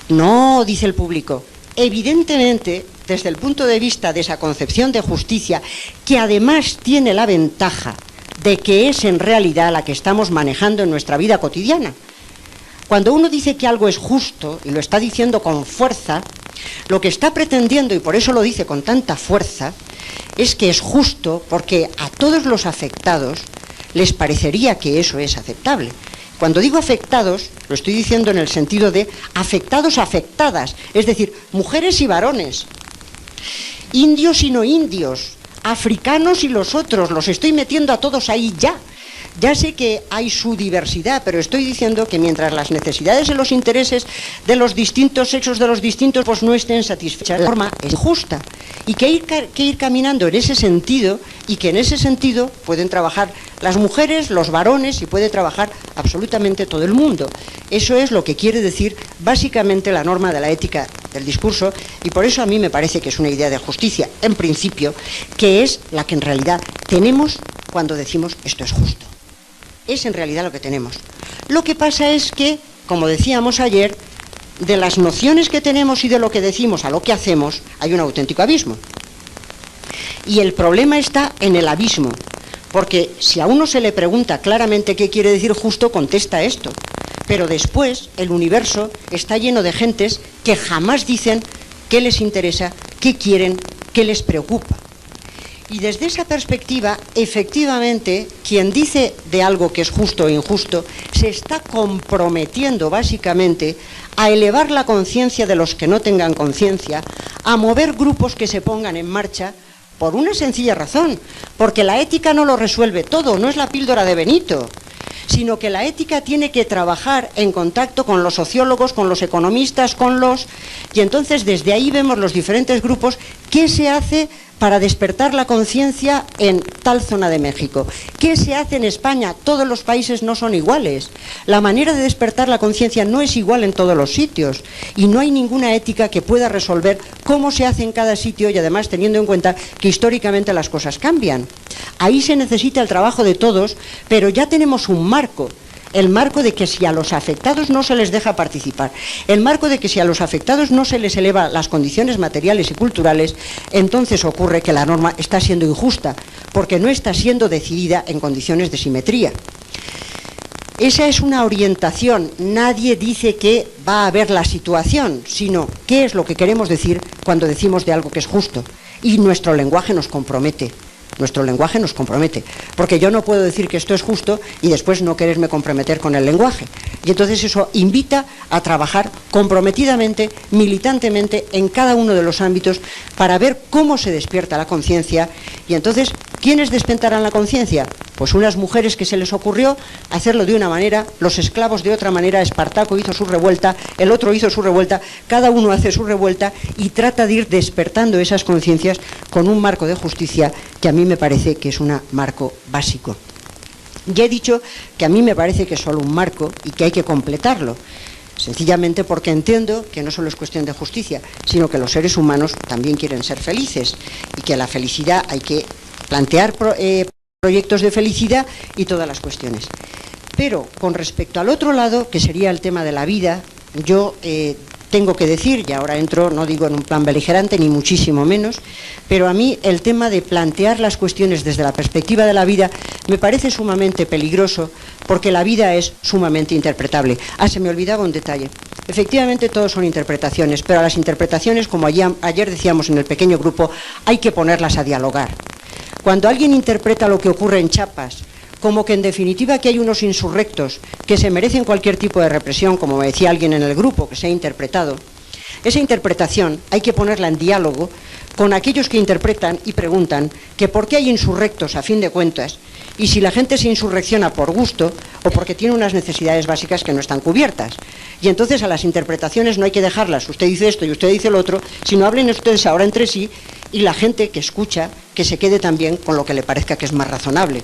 No, dice el público. Evidentemente, desde el punto de vista de esa concepción de justicia, que además tiene la ventaja de que es en realidad la que estamos manejando en nuestra vida cotidiana. Cuando uno dice que algo es justo, y lo está diciendo con fuerza, lo que está pretendiendo, y por eso lo dice con tanta fuerza, es que es justo porque a todos los afectados les parecería que eso es aceptable. Cuando digo afectados, lo estoy diciendo en el sentido de afectados, afectadas, es decir, mujeres y varones, indios y no indios, africanos y los otros, los estoy metiendo a todos ahí ya. Ya sé que hay su diversidad, pero estoy diciendo que mientras las necesidades y los intereses de los distintos sexos de los distintos pues no estén satisfechas, la norma es justa. Y que hay que ir caminando en ese sentido, y que en ese sentido pueden trabajar las mujeres, los varones, y puede trabajar absolutamente todo el mundo. Eso es lo que quiere decir básicamente la norma de la ética del discurso, y por eso a mí me parece que es una idea de justicia, en principio, que es la que en realidad tenemos cuando decimos esto es justo. Es en realidad lo que tenemos. Lo que pasa es que, como decíamos ayer, de las nociones que tenemos y de lo que decimos a lo que hacemos, hay un auténtico abismo. Y el problema está en el abismo, porque si a uno se le pregunta claramente qué quiere decir justo, contesta esto. Pero después el universo está lleno de gentes que jamás dicen qué les interesa, qué quieren, qué les preocupa. Y desde esa perspectiva, efectivamente, quien dice de algo que es justo o injusto, se está comprometiendo básicamente a elevar la conciencia de los que no tengan conciencia, a mover grupos que se pongan en marcha por una sencilla razón, porque la ética no lo resuelve todo, no es la píldora de Benito, sino que la ética tiene que trabajar en contacto con los sociólogos, con los economistas, y entonces desde ahí vemos los diferentes grupos, qué se hace para despertar la conciencia en tal zona de México. ¿Qué se hace en España? Todos los países no son iguales. La manera de despertar la conciencia no es igual en todos los sitios y no hay ninguna ética que pueda resolver cómo se hace en cada sitio y además teniendo en cuenta que históricamente las cosas cambian. Ahí se necesita el trabajo de todos, pero ya tenemos un marco. El marco de que si a los afectados no se les deja participar, el marco de que si a los afectados no se les eleva las condiciones materiales y culturales, entonces ocurre que la norma está siendo injusta, porque no está siendo decidida en condiciones de simetría. Esa es una orientación, nadie dice que va a haber la situación, sino qué es lo que queremos decir cuando decimos de algo que es justo, y nuestro lenguaje nos compromete. Nuestro lenguaje nos compromete, porque yo no puedo decir que esto es justo y después no quererme comprometer con el lenguaje. Y entonces eso invita a trabajar comprometidamente, militantemente, en cada uno de los ámbitos para ver cómo se despierta la conciencia. Y entonces, ¿quiénes despertarán la conciencia? Pues unas mujeres que se les ocurrió hacerlo de una manera, los esclavos de otra manera, Espartaco hizo su revuelta, el otro hizo su revuelta, cada uno hace su revuelta y trata de ir despertando esas conciencias con un marco de justicia que a mí me parece que es un marco básico. Ya he dicho que a mí me parece que es solo un marco y que hay que completarlo, sencillamente porque entiendo que no solo es cuestión de justicia, sino que los seres humanos también quieren ser felices y que la felicidad hay que plantear proyectos de felicidad y todas las cuestiones. Pero con respecto al otro lado, que sería el tema de la vida, yo tengo que decir, y ahora entro, no digo en un plan beligerante, ni muchísimo menos, pero a mí el tema de plantear las cuestiones desde la perspectiva de la vida me parece sumamente peligroso, porque la vida es sumamente interpretable. Ah, se me olvidaba un detalle. Efectivamente, todos son interpretaciones, pero a las interpretaciones, como ayer decíamos en el pequeño grupo, hay que ponerlas a dialogar. Cuando alguien interpreta lo que ocurre en Chiapas, como que en definitiva que hay unos insurrectos que se merecen cualquier tipo de represión, como me decía alguien en el grupo que se ha interpretado, esa interpretación hay que ponerla en diálogo con aquellos que interpretan y preguntan que por qué hay insurrectos a fin de cuentas y si la gente se insurrecciona por gusto o porque tiene unas necesidades básicas que no están cubiertas. Y entonces a las interpretaciones no hay que dejarlas, usted dice esto y usted dice lo otro, sino hablen ustedes ahora entre sí y la gente que escucha que se quede también con lo que le parezca que es más razonable.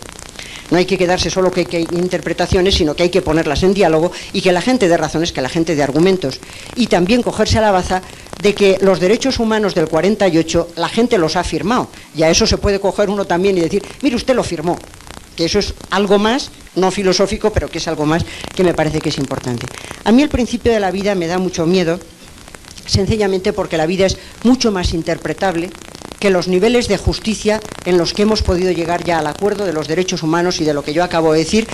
No hay que quedarse solo que hay interpretaciones, sino que hay que ponerlas en diálogo y que la gente dé razones, que la gente dé argumentos. Y también cogerse a la baza de que los derechos humanos del 48 la gente los ha firmado. Y a eso se puede coger uno también y decir, mire, usted lo firmó. Que eso es algo más, no filosófico, pero que es algo más que me parece que es importante. A mí el principio de la vida me da mucho miedo, sencillamente porque la vida es mucho más interpretable que los niveles de justicia en los que hemos podido llegar ya al acuerdo de los derechos humanos y de lo que yo acabo de decir,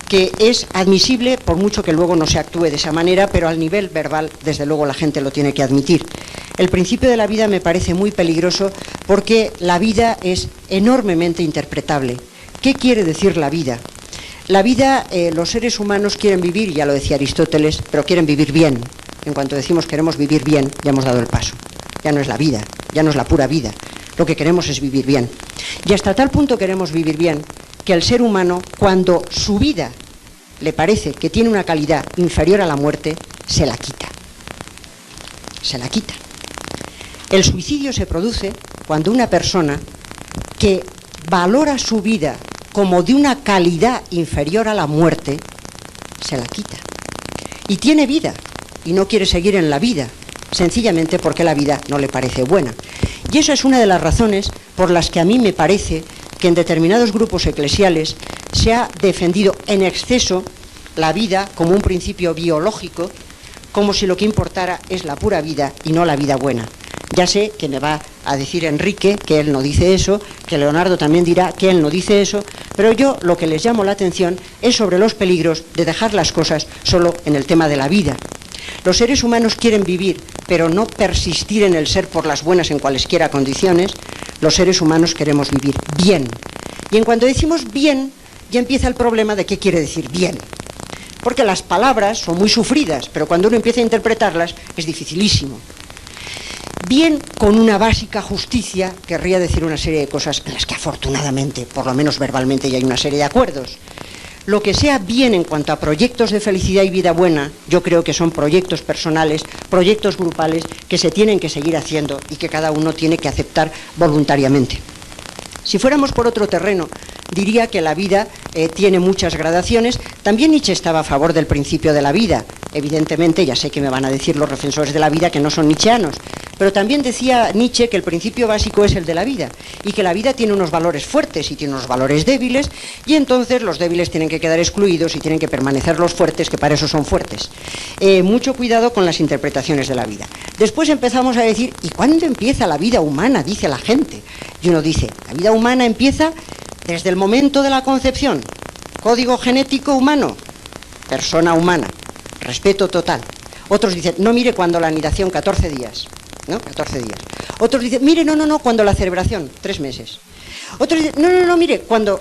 que es admisible por mucho que luego no se actúe de esa manera, pero al nivel verbal, desde luego, la gente lo tiene que admitir. El principio de la vida me parece muy peligroso porque la vida es enormemente interpretable. ¿Qué quiere decir la vida? La vida, los seres humanos quieren vivir, ya lo decía Aristóteles, pero quieren vivir bien. En cuanto decimos queremos vivir bien, ya hemos dado el paso. Ya no es la vida, ya no es la pura vida. Lo que queremos es vivir bien. Y hasta tal punto queremos vivir bien que el ser humano, cuando su vida le parece que tiene una calidad inferior a la muerte, se la quita. Se la quita. El suicidio se produce cuando una persona que valora su vida como de una calidad inferior a la muerte, se la quita. Y tiene vida, y no quiere seguir en la vida, sencillamente porque la vida no le parece buena. Y esa es una de las razones por las que a mí me parece que en determinados grupos eclesiales se ha defendido en exceso la vida como un principio biológico, como si lo que importara es la pura vida y no la vida buena. Ya sé que me va a decir Enrique que él no dice eso, que Leonardo también dirá que él no dice eso, pero yo lo que les llamo la atención es sobre los peligros de dejar las cosas solo en el tema de la vida. Los seres humanos quieren vivir, pero no persistir en el ser por las buenas en cualesquiera condiciones. Los seres humanos queremos vivir bien. Y en cuanto decimos bien, ya empieza el problema de qué quiere decir bien. Porque las palabras son muy sufridas, pero cuando uno empieza a interpretarlas es dificilísimo. Bien con una básica justicia querría decir una serie de cosas en las que afortunadamente, por lo menos verbalmente, ya hay una serie de acuerdos. Lo que sea bien en cuanto a proyectos de felicidad y vida buena, yo creo que son proyectos personales, proyectos grupales que se tienen que seguir haciendo y que cada uno tiene que aceptar voluntariamente. Si fuéramos por otro terreno, diría que la vida tiene muchas gradaciones. También Nietzsche estaba a favor del principio de la vida. Evidentemente, ya sé que me van a decir los defensores de la vida que no son nietzscheanos, pero también decía Nietzsche que el principio básico es el de la vida y que la vida tiene unos valores fuertes y tiene unos valores débiles, y entonces los débiles tienen que quedar excluidos y tienen que permanecer los fuertes, que para eso son fuertes. Mucho cuidado con las interpretaciones de la vida. Después empezamos a decir, ¿y cuándo empieza la vida humana?, dice la gente. Y uno dice, la vida humana empieza desde el momento de la concepción. Código genético humano, persona humana, respeto total. Otros dicen, no, mire, cuando la anidación, 14 días, ¿no? 14 días. Otros dicen, mire, no, cuando la celebración, 3 meses. Otros dicen, no, mire, cuando...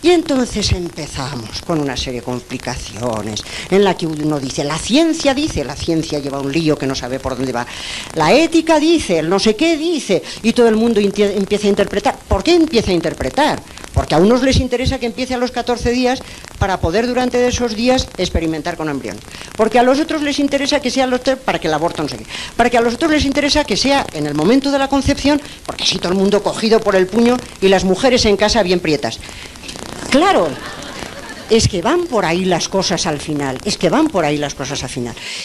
Y entonces empezamos con una serie de complicaciones en la que uno dice, la ciencia lleva un lío que no sabe por dónde va. La ética dice, el no sé qué dice, y todo el mundo empieza a interpretar. ¿Por qué empieza a interpretar? Porque a unos les interesa que empiece a los 14 días para poder durante esos días experimentar con embrión. Porque a los otros les interesa que sea para que el aborto no se quede. Para que a los otros les interesa que sea en el momento de la concepción, porque así todo el mundo cogido por el puño y las mujeres en casa bien prietas. Claro, es que van por ahí las cosas al final,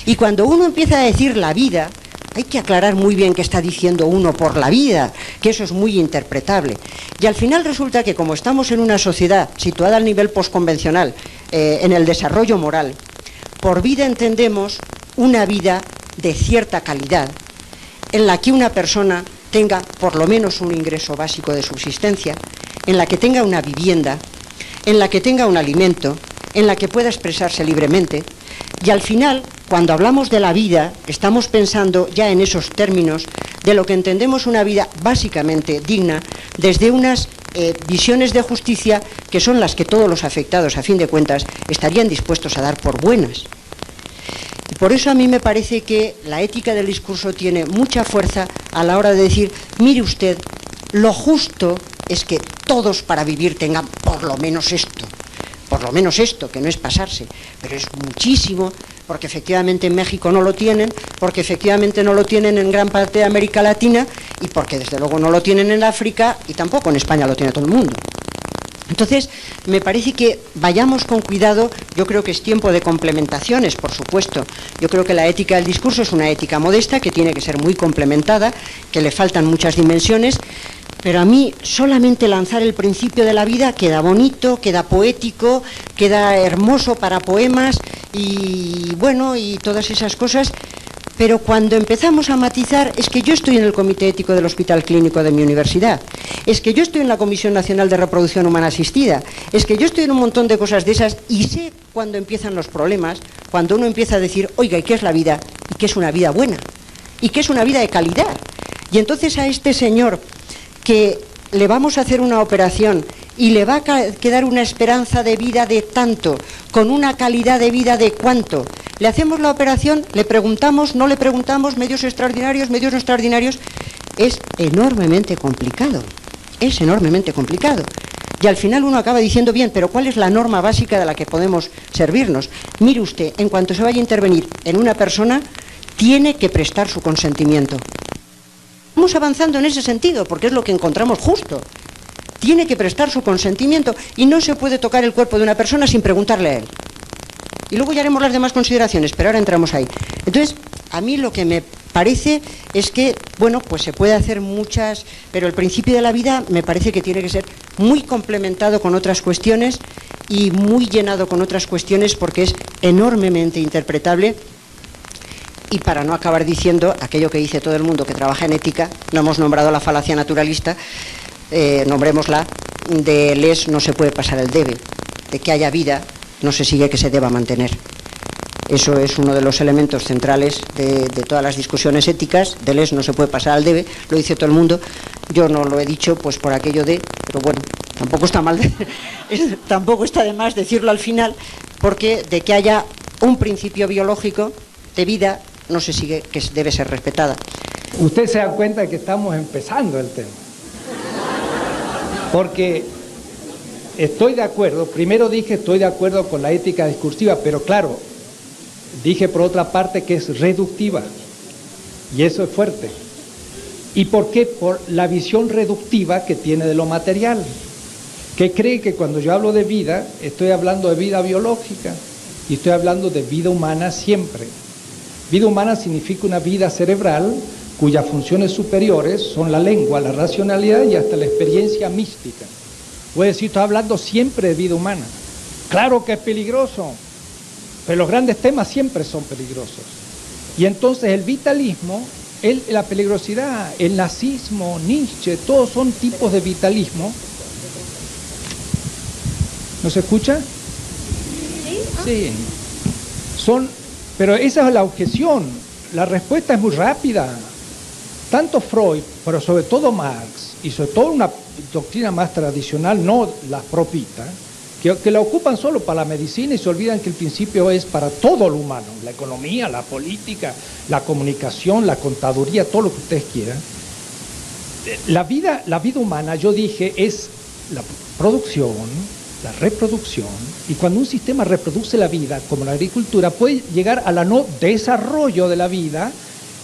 Y cuando uno empieza a decir la vida, hay que aclarar muy bien qué está diciendo uno por la vida, que eso es muy interpretable. Y al final resulta que como estamos en una sociedad situada al nivel postconvencional, en el desarrollo moral, por vida entendemos una vida de cierta calidad, en la que una persona tenga por lo menos un ingreso básico de subsistencia, en la que tenga una vivienda, en la que tenga un alimento, en la que pueda expresarse libremente. Y al final, cuando hablamos de la vida, estamos pensando ya en esos términos de lo que entendemos una vida básicamente digna, desde unas visiones de justicia que son las que todos los afectados, a fin de cuentas, estarían dispuestos a dar por buenas. Y por eso a mí me parece que la ética del discurso tiene mucha fuerza a la hora de decir, mire usted, lo justo es que todos para vivir tengan por lo menos esto, que no es pasarse, pero es muchísimo, porque efectivamente en México no lo tienen, porque efectivamente no lo tienen en gran parte de América Latina y porque desde luego no lo tienen en África y tampoco en España lo tiene todo el mundo. Entonces, me parece que vayamos con cuidado. Yo creo que es tiempo de complementaciones, por supuesto. Yo creo que la ética del discurso es una ética modesta que tiene que ser muy complementada, que le faltan muchas dimensiones, pero a mí solamente lanzar el principio de la vida queda bonito, queda poético, queda hermoso para poemas y bueno, y todas esas cosas. Pero cuando empezamos a matizar, es que yo estoy en el Comité Ético del Hospital Clínico de mi universidad, es que yo estoy en la Comisión Nacional de Reproducción Humana Asistida, es que yo estoy en un montón de cosas de esas y sé cuando empiezan los problemas, cuando uno empieza a decir, oiga, ¿y qué es la vida? ¿Y qué es una vida buena? ¿Y qué es una vida de calidad? Y entonces a este señor que le vamos a hacer una operación y le va a quedar una esperanza de vida de tanto, con una calidad de vida de cuánto. Le hacemos la operación, le preguntamos, no le preguntamos, medios extraordinarios, medios no extraordinarios. Es enormemente complicado, Y al final uno acaba diciendo, bien, pero ¿cuál es la norma básica de la que podemos servirnos? Mire usted, en cuanto se vaya a intervenir en una persona, tiene que prestar su consentimiento. Vamos avanzando en ese sentido, porque es lo que encontramos justo. Tiene que prestar su consentimiento y no se puede tocar el cuerpo de una persona sin preguntarle a él. Y luego ya haremos las demás consideraciones, pero ahora entramos ahí. Entonces, a mí lo que me parece es que, bueno, pues se puede hacer muchas, pero el principio de la vida me parece que tiene que ser muy complementado con otras cuestiones y muy llenado con otras cuestiones porque es enormemente interpretable. Y para no acabar diciendo aquello que dice todo el mundo que trabaja en ética, no hemos nombrado la falacia naturalista, nombrémosla, de les no se puede pasar el debe, de que haya vida no se sigue que se deba mantener. Eso es uno de los elementos centrales de todas las discusiones éticas. De les no se puede pasar al debe, lo dice todo el mundo. Yo no lo he dicho pues por aquello de, pero bueno, tampoco está mal, tampoco está de más decirlo al final, porque de que haya un principio biológico de vida no se sigue que debe ser respetada. Usted se da cuenta de que estamos empezando el tema. Porque estoy de acuerdo, primero dije estoy de acuerdo con la ética discursiva, pero claro, dije por otra parte que es reductiva, y eso es fuerte. ¿Y por qué? Por la visión reductiva que tiene de lo material, que cree que cuando yo hablo de vida, estoy hablando de vida biológica, y estoy hablando de vida humana siempre. Vida humana significa una vida cerebral cuyas funciones superiores son la lengua, la racionalidad y hasta la experiencia mística. Voy a decir, estoy hablando siempre de vida humana. Claro que es peligroso, pero los grandes temas siempre son peligrosos. Y entonces el vitalismo, la peligrosidad, el nazismo, Nietzsche, todos son tipos de vitalismo. ¿No se escucha? Sí. Pero esa es la objeción. La respuesta es muy rápida. Tanto Freud, pero sobre todo Marx, y sobre todo una doctrina más tradicional, no la propita, que la ocupan solo para la medicina y se olvidan que el principio es para todo lo humano, la economía, la política, la comunicación, la contaduría, todo lo que ustedes quieran. La vida humana, yo dije, es la producción, la reproducción, y cuando un sistema reproduce la vida, como la agricultura, puede llegar a la no desarrollo de la vida.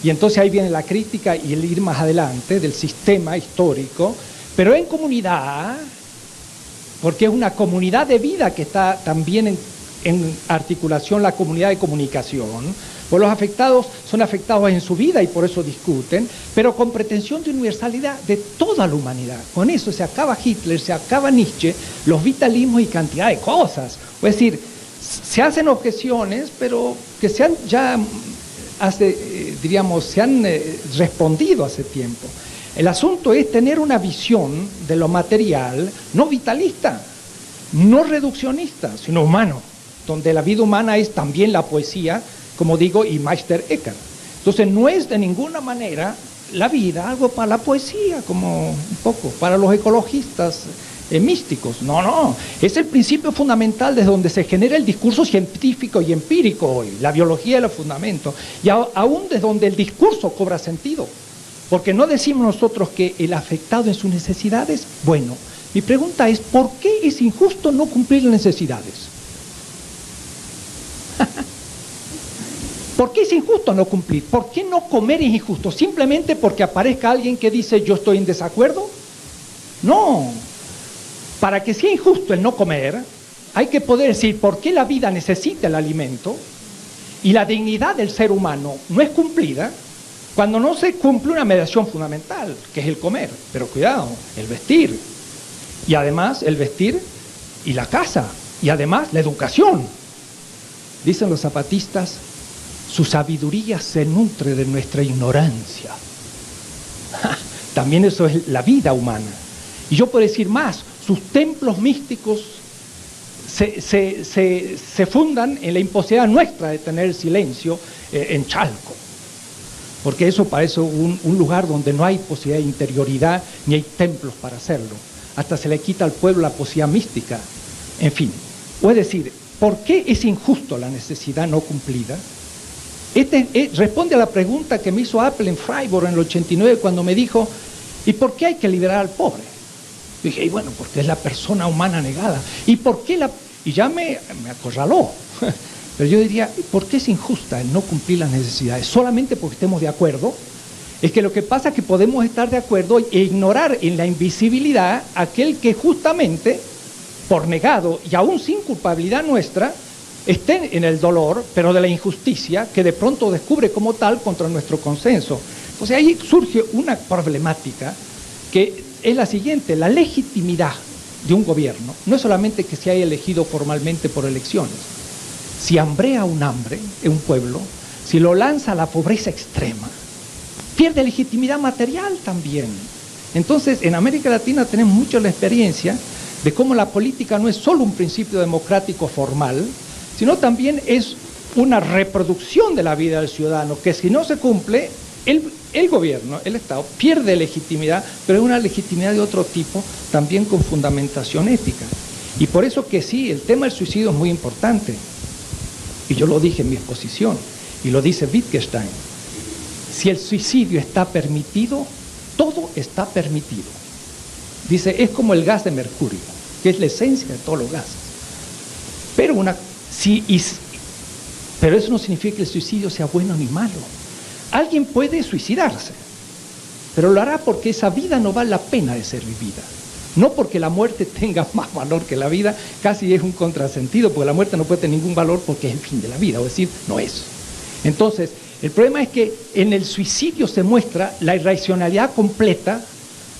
Y entonces ahí viene la crítica y el ir más adelante del sistema histórico, pero en comunidad, porque es una comunidad de vida que está también en articulación la comunidad de comunicación, pues los afectados son afectados en su vida y por eso discuten, pero con pretensión de universalidad de toda la humanidad. Con eso se acaba Hitler, se acaba Nietzsche, los vitalismos y cantidad de cosas. Es decir, se hacen objeciones, pero que se han ya, diríamos, se han respondido hace tiempo. El asunto es tener una visión de lo material no vitalista, no reduccionista, sino humano, donde la vida humana es también la poesía, como digo, y Meister Eckhart. Entonces no es de ninguna manera la vida algo para la poesía, como un poco, para los ecologistas místicos. No, no, es el principio fundamental desde donde se genera el discurso científico y empírico hoy, la biología es el fundamento, y aún desde donde el discurso cobra sentido. Porque no decimos nosotros que el afectado en sus necesidades, bueno, mi pregunta es, ¿por qué es injusto no cumplir las necesidades? ¿Por qué es injusto no cumplir? ¿Por qué no comer es injusto? ¿Simplemente porque aparezca alguien que dice yo estoy en desacuerdo? No. Para que sea injusto el no comer, hay que poder decir por qué la vida necesita el alimento y la dignidad del ser humano no es cumplida cuando no se cumple una mediación fundamental, que es el comer. Pero cuidado, el vestir. Y además el vestir y la casa. Y además la educación. Dicen los zapatistas, su sabiduría se nutre de nuestra ignorancia. También eso es la vida humana. Y yo puedo decir más, sus templos místicos se fundan en la imposibilidad nuestra de tener silencio en Chalco. Porque eso parece un lugar donde no hay posibilidad de interioridad ni hay templos para hacerlo. Hasta se le quita al pueblo la posibilidad mística. En fin, es decir, ¿por qué es injusto la necesidad no cumplida? Responde a la pregunta que me hizo Apple en Freiburg en el 89 cuando me dijo, ¿y por qué hay que liberar al pobre? Yo dije, y bueno, porque es la persona humana negada. ¿Y por qué y ya me acorraló. Pero yo diría, ¿por qué es injusta el no cumplir las necesidades? ¿Solamente porque estemos de acuerdo? Es que lo que pasa es que podemos estar de acuerdo e ignorar en la invisibilidad aquel que justamente, por negado y aún sin culpabilidad nuestra, esté en el dolor, pero de la injusticia, que de pronto descubre como tal contra nuestro consenso. O sea, ahí surge una problemática que es la siguiente: la legitimidad de un gobierno no es solamente que se haya elegido formalmente por elecciones. Si hambrea un hambre en un pueblo, si lo lanza a la pobreza extrema, pierde legitimidad material también. Entonces, en América Latina tenemos mucho la experiencia de cómo la política no es solo un principio democrático formal, sino también es una reproducción de la vida del ciudadano, que si no se cumple, el gobierno, el Estado, pierde legitimidad, pero es una legitimidad de otro tipo, también con fundamentación ética. Y por eso que sí, el tema del suicidio es muy importante. Y yo lo dije en mi exposición, y lo dice Wittgenstein. Si el suicidio está permitido, todo está permitido. Dice, es como el gas de mercurio, que es la esencia de todos los gases. Pero pero eso no significa que el suicidio sea bueno ni malo. Alguien puede suicidarse, pero lo hará porque esa vida no vale la pena de ser vivida. No porque la muerte tenga más valor que la vida, casi es un contrasentido, porque la muerte no puede tener ningún valor porque es el fin de la vida, es decir, no es. Entonces, el problema es que en el suicidio se muestra la irracionalidad completa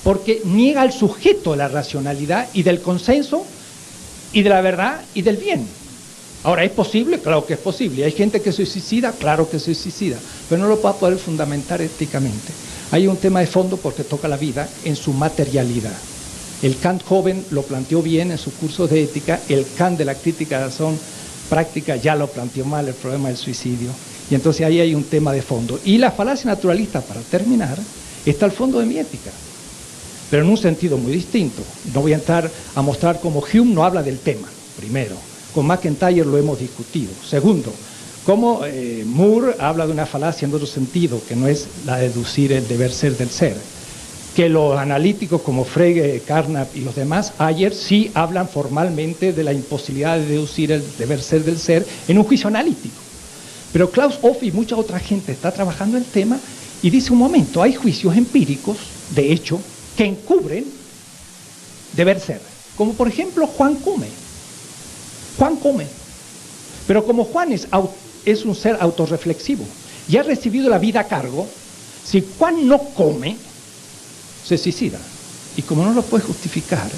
porque niega al sujeto de la racionalidad y del consenso y de la verdad y del bien. Ahora, ¿es posible? Claro que es posible. ¿Hay gente que se suicida? Claro que se suicida, pero no lo va a poder fundamentar éticamente. Hay un tema de fondo porque toca la vida en su materialidad. El Kant joven lo planteó bien en su curso de ética, el Kant de la crítica de la razón práctica ya lo planteó mal, el problema del suicidio. Y entonces ahí hay un tema de fondo. Y la falacia naturalista, para terminar, está al fondo de mi ética, pero en un sentido muy distinto. No voy a entrar a mostrar cómo Hume no habla del tema, primero. Con McIntyre lo hemos discutido. Segundo, cómo Moore habla de una falacia en otro sentido, que no es la de deducir el deber ser del ser. Que los analíticos como Frege, Carnap y los demás, ayer sí hablan formalmente de la imposibilidad de deducir el deber ser del ser en un juicio analítico. Pero Klaus Hoff y mucha otra gente está trabajando el tema y dice, un momento, hay juicios empíricos, de hecho, que encubren deber ser. Como por ejemplo Juan come. Juan come. Pero como Juan es un ser autorreflexivo y ha recibido la vida a cargo, si Juan no come, se suicida. Y como no lo puede justificar,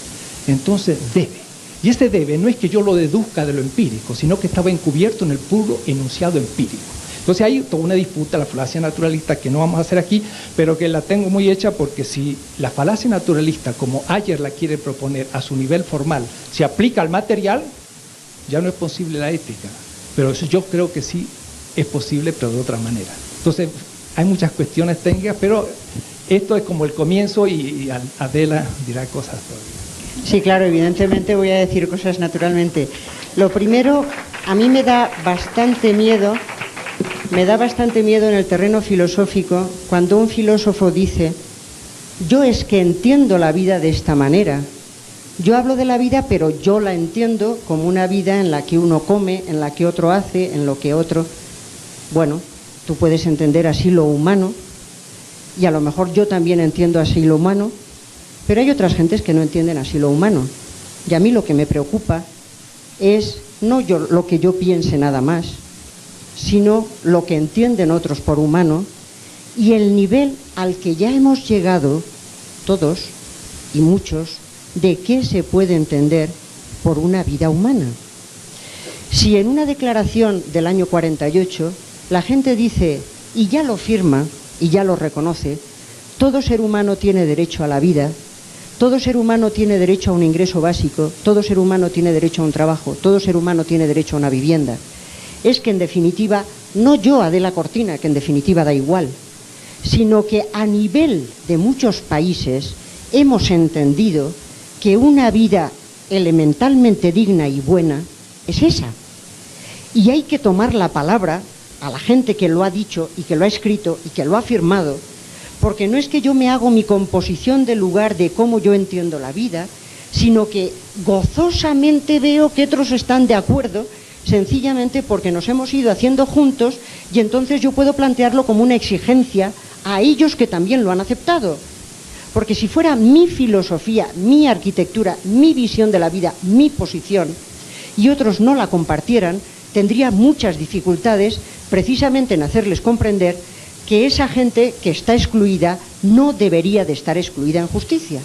entonces debe. Y ese debe no es que yo lo deduzca de lo empírico, sino que estaba encubierto en el puro enunciado empírico. Entonces hay toda una disputa, la falacia naturalista, que no vamos a hacer aquí, pero que la tengo muy hecha porque si la falacia naturalista, como Ayer la quiere proponer a su nivel formal, se aplica al material, ya no es posible la ética. Pero eso yo creo que sí es posible, pero de otra manera. Entonces hay muchas cuestiones técnicas, pero esto es como el comienzo y Adela dirá cosas todavía. Sí, claro, evidentemente voy a decir cosas naturalmente. Lo primero, a mí me da bastante miedo en el terreno filosófico cuando un filósofo dice: yo es que entiendo la vida de esta manera. Yo hablo de la vida, pero yo la entiendo como una vida en la que uno come, en la que otro hace, en lo que otro... Bueno, tú puedes entender así lo humano, y a lo mejor yo también entiendo así lo humano, pero hay otras gentes que no entienden así lo humano. Y a mí lo que me preocupa es no lo que yo piense nada más, sino lo que entienden otros por humano y el nivel al que ya hemos llegado todos y muchos de qué se puede entender por una vida humana. Si en una declaración del año 48 la gente dice, y ya lo firma y ya lo reconoce, todo ser humano tiene derecho a la vida, todo ser humano tiene derecho a un ingreso básico, todo ser humano tiene derecho a un trabajo, todo ser humano tiene derecho a una vivienda, es que en definitiva, no yo, Adela Cortina, que en definitiva da igual, sino que a nivel de muchos países hemos entendido que una vida elementalmente digna y buena es esa. Y hay que tomar la palabra a la gente que lo ha dicho y que lo ha escrito y que lo ha firmado, porque no es que yo me hago mi composición del lugar de cómo yo entiendo la vida, sino que gozosamente veo que otros están de acuerdo, sencillamente porque nos hemos ido haciendo juntos, y entonces yo puedo plantearlo como una exigencia a ellos que también lo han aceptado. Porque si fuera mi filosofía, mi arquitectura, mi visión de la vida, mi posición, y otros no la compartieran, tendría muchas dificultades precisamente en hacerles comprender que esa gente que está excluida no debería de estar excluida en justicia.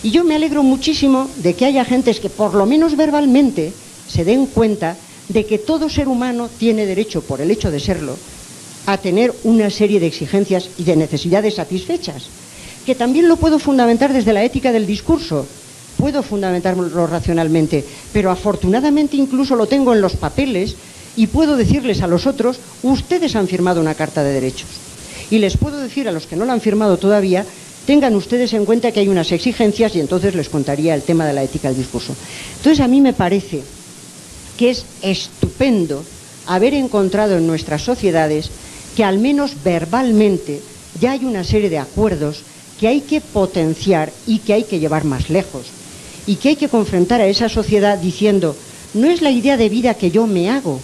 Y yo me alegro muchísimo de que haya gentes que por lo menos verbalmente se den cuenta de que todo ser humano tiene derecho, por el hecho de serlo, a tener una serie de exigencias y de necesidades satisfechas, que también lo puedo fundamentar desde la ética del discurso, puedo fundamentarlo racionalmente, pero afortunadamente incluso lo tengo en los papeles y puedo decirles a los otros, ustedes han firmado una carta de derechos. Y les puedo decir a los que no la han firmado todavía, tengan ustedes en cuenta que hay unas exigencias, y entonces les contaría el tema de la ética del discurso. Entonces a mí me parece que es estupendo haber encontrado en nuestras sociedades que al menos verbalmente ya hay una serie de acuerdos que hay que potenciar y que hay que llevar más lejos, y que hay que confrontar a esa sociedad diciendo, no es la idea de vida que yo me hago,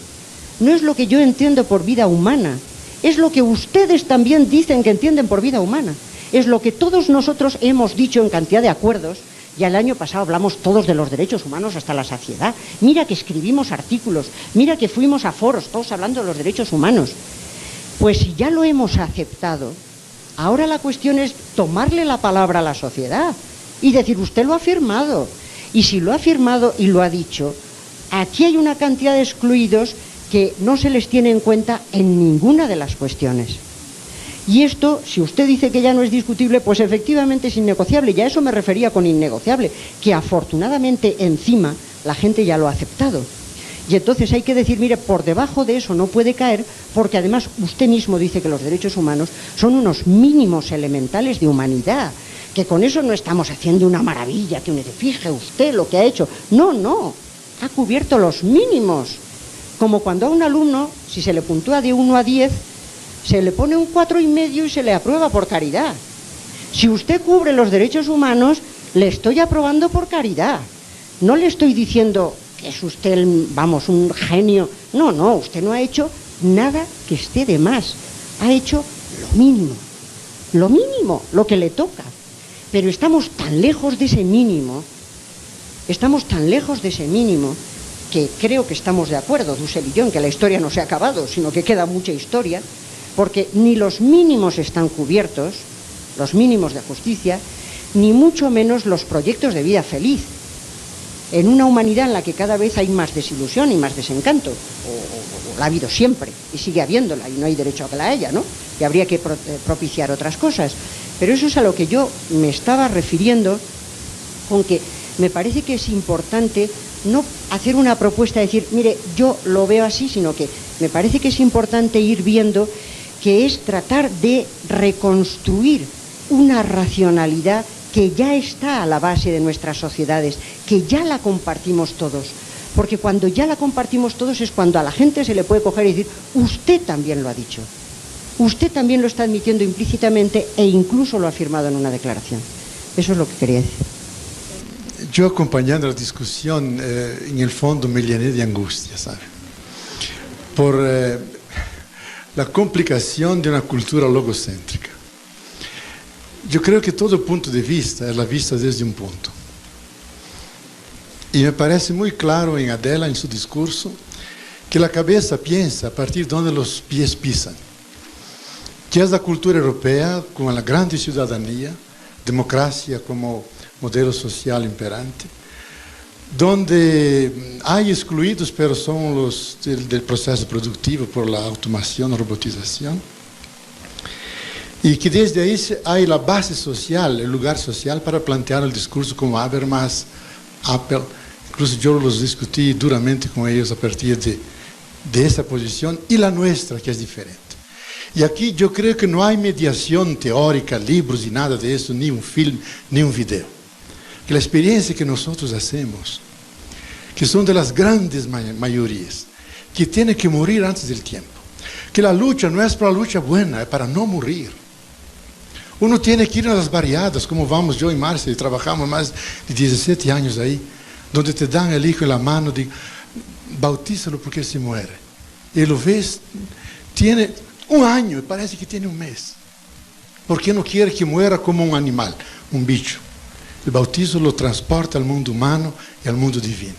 no es lo que yo entiendo por vida humana, es lo que ustedes también dicen que entienden por vida humana, es lo que todos nosotros hemos dicho en cantidad de acuerdos. Ya el año pasado hablamos todos de los derechos humanos hasta la saciedad, mira que escribimos artículos, mira que fuimos a foros todos hablando de los derechos humanos. Pues si ya lo hemos aceptado, ahora la cuestión es tomarle la palabra a la sociedad y decir, usted lo ha firmado, y si lo ha firmado y lo ha dicho, aquí hay una cantidad de excluidos que no se les tiene en cuenta en ninguna de las cuestiones. Y esto, si usted dice que ya no es discutible, pues efectivamente es innegociable, y a eso me refería con innegociable, que afortunadamente encima la gente ya lo ha aceptado. Y entonces hay que decir, mire, por debajo de eso no puede caer, porque además usted mismo dice que los derechos humanos son unos mínimos elementales de humanidad, que con eso no estamos haciendo una maravilla, que uno dice, fije usted lo que ha hecho. No, no, ha cubierto los mínimos. Como cuando a un alumno, si se le puntúa de 1 a 10, se le pone un 4,5 y se le aprueba por caridad. Si usted cubre los derechos humanos, le estoy aprobando por caridad. No le estoy diciendo que es usted, vamos, un genio. No, no, usted no ha hecho nada que esté de más. Ha hecho lo mínimo, lo que le toca. Pero estamos tan lejos de ese mínimo estamos tan lejos de ese mínimo que creo que estamos de acuerdo, Dussel y yo, en que la historia no se ha acabado, sino que queda mucha historia, porque ni los mínimos están cubiertos, los mínimos de justicia, ni mucho menos los proyectos de vida feliz, en una humanidad en la que cada vez hay más desilusión y más desencanto, o la ha habido siempre, y sigue habiéndola, y no hay derecho a ella, ¿no? Y habría que propiciar otras cosas. Pero eso es a lo que yo me estaba refiriendo, con que me parece que es importante no hacer una propuesta de decir, mire, yo lo veo así, sino que me parece que es importante ir viendo que es tratar de reconstruir una racionalidad que ya está a la base de nuestras sociedades, que ya la compartimos todos. Porque cuando ya la compartimos todos es cuando a la gente se le puede coger y decir, usted también lo ha dicho, usted también lo está admitiendo implícitamente e incluso lo ha afirmado en una declaración. Eso es lo que quería decir. Yo acompañando la discusión, en el fondo me llené de angustia, ¿sabe? Por la complicación de una cultura logocéntrica. Yo creo que todo punto de vista es la vista desde un punto. Y me parece muy claro en Adela, en su discurso, que la cabeza piensa a partir de donde los pies pisan. Que es la cultura europea con la grande ciudadanía, democracia como modelo social imperante, donde hay excluidos, pero son los del proceso productivo por la automación, la robotización, y que desde ahí hay la base social, el lugar social para plantear el discurso como Habermas, Apple. Incluso yo los discutí duramente con ellos a partir de esa posición y la nuestra, que es diferente. Y aquí yo creo que no hay mediación teórica, libros y nada de eso, ni un film, ni un video. Que la experiencia que nosotros hacemos, que son de las grandes mayorías, que tienen que morir antes del tiempo. Que la lucha no es para la lucha buena, es para no morir. Uno tiene que ir a las barriadas, como vamos yo y Marcia, y trabajamos más de 17 años ahí, donde te dan el hijo en la mano, de bautízalo porque se muere. Y lo ves, tiene un año, y parece que tiene un mes. Porque no quiere que muera como un animal, un bicho. El bautismo lo transporta al mundo humano y al mundo divino.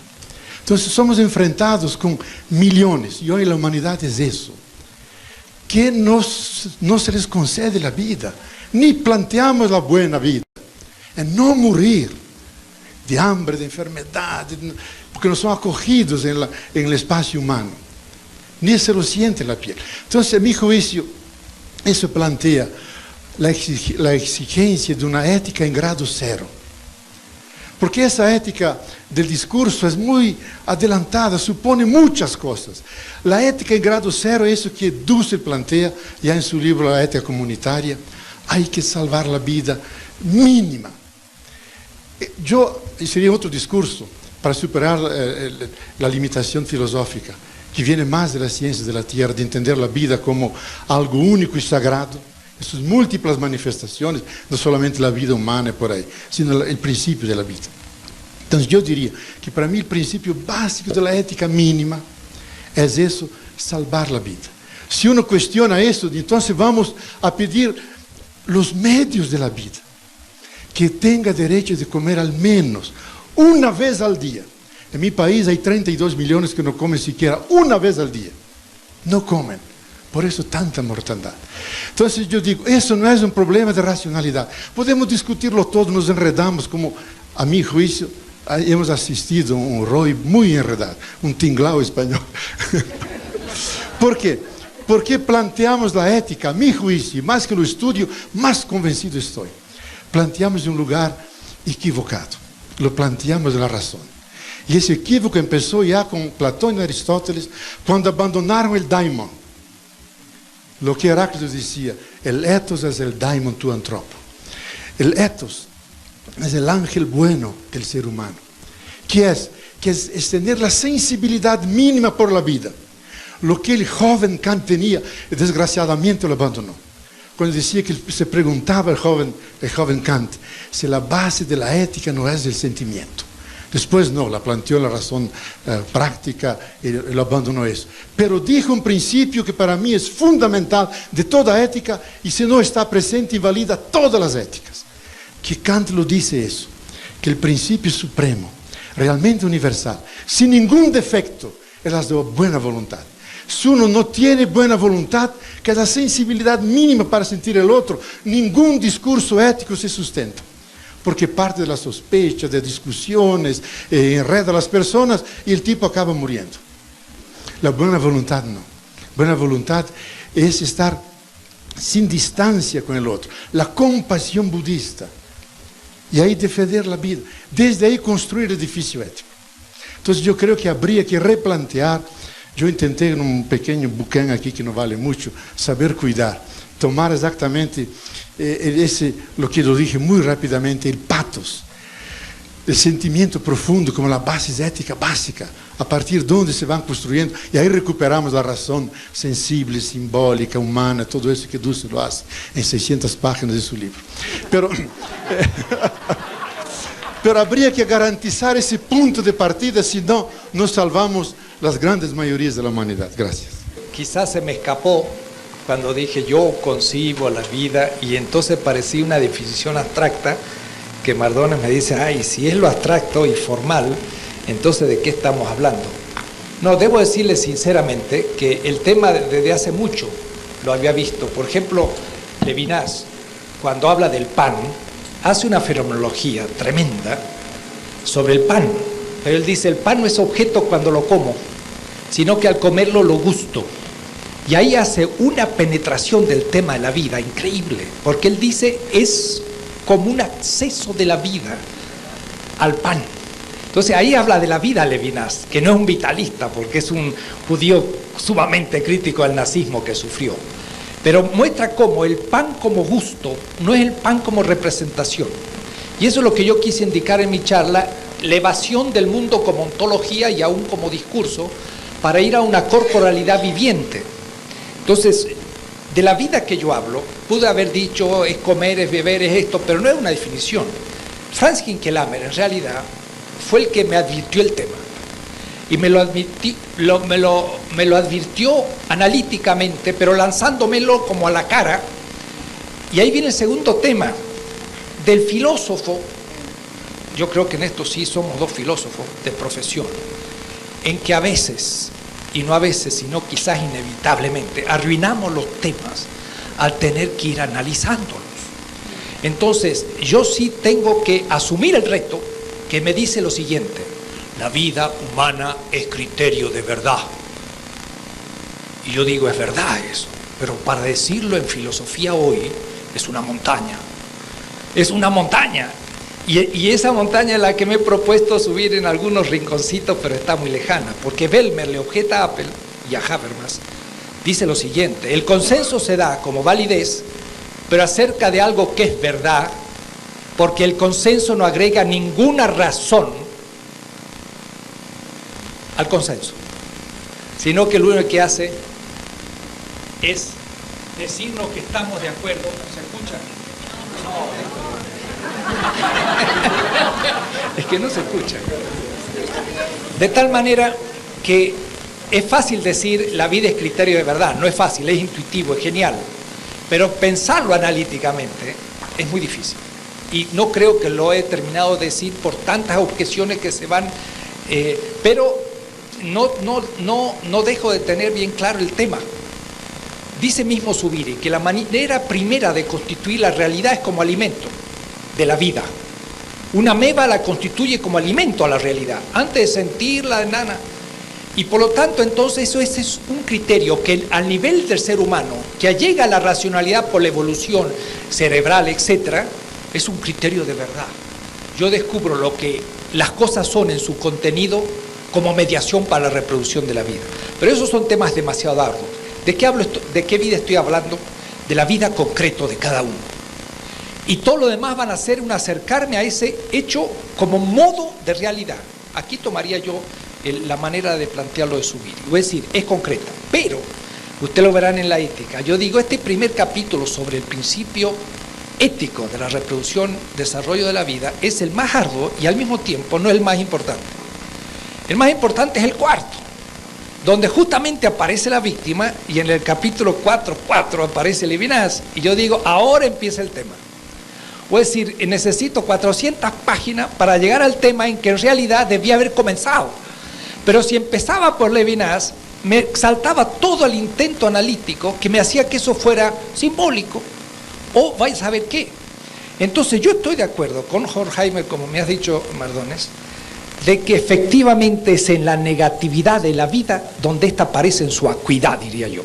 Entonces somos enfrentados con millones, y hoy la humanidad es eso, que no se les concede la vida, ni planteamos la buena vida, es no morir de hambre, de enfermedad, porque no son acogidos en el espacio humano, ni se lo siente en la piel. Entonces, a mi juicio, eso plantea la exigencia de una ética en grado cero. Porque esa ética del discurso es muy adelantada, supone muchas cosas. La ética en grado cero es eso que Dussel plantea ya en su libro La ética comunitaria. Hay que salvar la vida mínima. Sería otro discurso para superar la limitación filosófica, que viene más de las ciencias de la tierra, de entender la vida como algo único y sagrado. Sus múltiples manifestaciones, no solamente la vida humana por ahí, sino el principio de la vida. Entonces yo diría que para mí el principio básico de la ética mínima es eso, salvar la vida. Si uno cuestiona eso, entonces vamos a pedir los medios de la vida, que tenga derecho de comer al menos una vez al día. En mi país hay 32 millones que no comen siquiera una vez al día. No comen. Por eso tanta mortandad. Entonces yo digo, eso no es un problema de racionalidad. Podemos discutirlo todo, nos enredamos, como a mi juicio hemos asistido a un ROI muy enredado, un tinglao español. ¿Por qué? Porque planteamos la ética, a mi juicio, más que lo estudio, más convencido estoy. Planteamos de un lugar equivocado, lo planteamos de la razón. Y ese equívoco empezó ya con Platón y Aristóteles, cuando abandonaron el daimon. Lo que Heráclito decía, el ethos es el daimon tu antropo. El ethos es el ángel bueno del ser humano. Que es tener la sensibilidad mínima por la vida. Lo que el joven Kant tenía, desgraciadamente lo abandonó. Cuando decía que se preguntaba el joven Kant, si la base de la ética no es el sentimiento. Después no, la planteó la razón práctica y lo abandonó eso. Pero dijo un principio que para mí es fundamental de toda ética y si no está presente invalida todas las éticas. Que Kant lo dice eso, que el principio supremo realmente universal, sin ningún defecto, es la de buena voluntad. Si uno no tiene buena voluntad, que es la sensibilidad mínima para sentir el otro, ningún discurso ético se sustenta. Porque parte de la sospecha, de discusiones, enreda a las personas y el tipo acaba muriendo. La buena voluntad no. Buena voluntad es estar sin distancia con el otro. La compasión budista. Y ahí defender la vida. Desde ahí construir el edificio ético. Entonces yo creo que habría que replantear. Yo intenté en un pequeño bucán aquí que no vale mucho, saber cuidar. Tomar exactamente lo que lo dije muy rápidamente, el pathos, el sentimiento profundo como la base ética básica, a partir de donde se van construyendo, y ahí recuperamos la razón sensible, simbólica, humana, todo eso que Dussel lo hace en 600 páginas de su libro. Pero habría que garantizar ese punto de partida, si no, no salvamos las grandes mayorías de la humanidad. Gracias. Quizás se me escapó cuando dije yo concibo la vida, y entonces parecía una definición abstracta que Mardones me dice, ay, si es lo abstracto y formal, entonces ¿de qué estamos hablando? No, debo decirle sinceramente que el tema desde hace mucho lo había visto. Por ejemplo, Levinas, cuando habla del pan, hace una fenomenología tremenda sobre el pan, pero él dice, el pan no es objeto cuando lo como, sino que al comerlo lo gusto. Y ahí hace una penetración del tema de la vida increíble, porque él dice, es como un acceso de la vida al pan. Entonces ahí habla de la vida Levinas, que no es un vitalista, porque es un judío sumamente crítico del nazismo que sufrió. Pero muestra cómo el pan como gusto no es el pan como representación. Y eso es lo que yo quise indicar en mi charla, la evasión del mundo como ontología y aún como discurso, para ir a una corporalidad viviente. Entonces, de la vida que yo hablo, pude haber dicho es comer, es beber, es esto, pero no es una definición. Franz Hinkelamer, en realidad, fue el que me advirtió el tema. Y me lo advirtió analíticamente, pero lanzándomelo como a la cara. Y ahí viene el segundo tema, del filósofo. Yo creo que en esto sí somos dos filósofos de profesión, en que a veces, y no a veces, sino quizás inevitablemente, arruinamos los temas al tener que ir analizándolos. Entonces, yo sí tengo que asumir el reto que me dice lo siguiente: la vida humana es criterio de verdad. Y yo digo, es verdad eso, pero para decirlo en filosofía hoy, es una montaña. Es una montaña. Y esa montaña es la que me he propuesto subir en algunos rinconcitos, pero está muy lejana, porque Bellmer le objeta a Apple y a Habermas, dice lo siguiente: el consenso se da como validez, pero acerca de algo que es verdad, porque el consenso no agrega ninguna razón al consenso, sino que lo único que hace es decirnos que estamos de acuerdo. ¿Se escucha? No. Es que no se escucha. De tal manera que es fácil decir la vida es criterio de verdad. No es fácil, es intuitivo, es genial, pero pensarlo analíticamente es muy difícil, y no creo que lo he terminado de decir por tantas objeciones que se van, pero no dejo de tener bien claro el tema. Dice mismo Zubiri que la manera primera de constituir la realidad es como alimento de la vida. Una ameba la constituye como alimento a la realidad, antes de sentirla de nada. Y por lo tanto, entonces, eso es un criterio que al nivel del ser humano, que llega a la racionalidad por la evolución cerebral, etc., es un criterio de verdad. Yo descubro lo que las cosas son en su contenido como mediación para la reproducción de la vida. Pero esos son temas demasiado arduos. ¿De qué hablo? ¿De qué vida estoy hablando? De la vida concreta de cada uno. Y todo lo demás van a ser un acercarme a ese hecho como modo de realidad. Aquí tomaría yo la manera de plantearlo de Zubiri. Es decir, es concreta, pero usted lo verán en la ética. Yo digo, este primer capítulo sobre el principio ético de la reproducción, desarrollo de la vida, es el más arduo y al mismo tiempo no es el más importante. El más importante es el cuarto, donde justamente aparece la víctima, y en el capítulo 4.4 aparece Levinas, y yo digo, ahora empieza el tema. O es decir, necesito 400 páginas para llegar al tema en que en realidad debía haber comenzado. Pero si empezaba por Levinas, me saltaba todo el intento analítico que me hacía que eso fuera simbólico, o vais a saber qué. Entonces yo estoy de acuerdo con Horkheimer, como me has dicho, Mardones, de que efectivamente es en la negatividad de la vida donde ésta aparece en su acuidad, diría yo.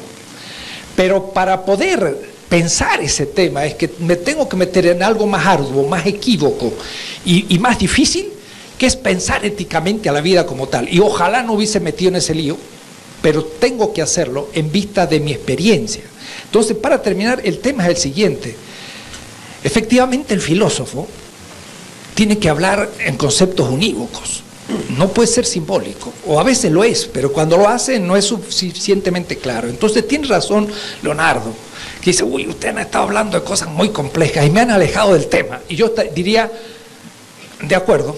Pero para poder pensar ese tema es que me tengo que meter en algo más arduo, más equívoco y más difícil, que es pensar éticamente a la vida como tal. Y ojalá no hubiese metido en ese lío, pero tengo que hacerlo en vista de mi experiencia. Entonces, para terminar, el tema es el siguiente. Efectivamente, el filósofo tiene que hablar en conceptos unívocos. No puede ser simbólico, o a veces lo es, pero cuando lo hace no es suficientemente claro. Entonces tiene razón Leonardo, que dice, uy, ustedes han estado hablando de cosas muy complejas y me han alejado del tema. Y yo diría, de acuerdo,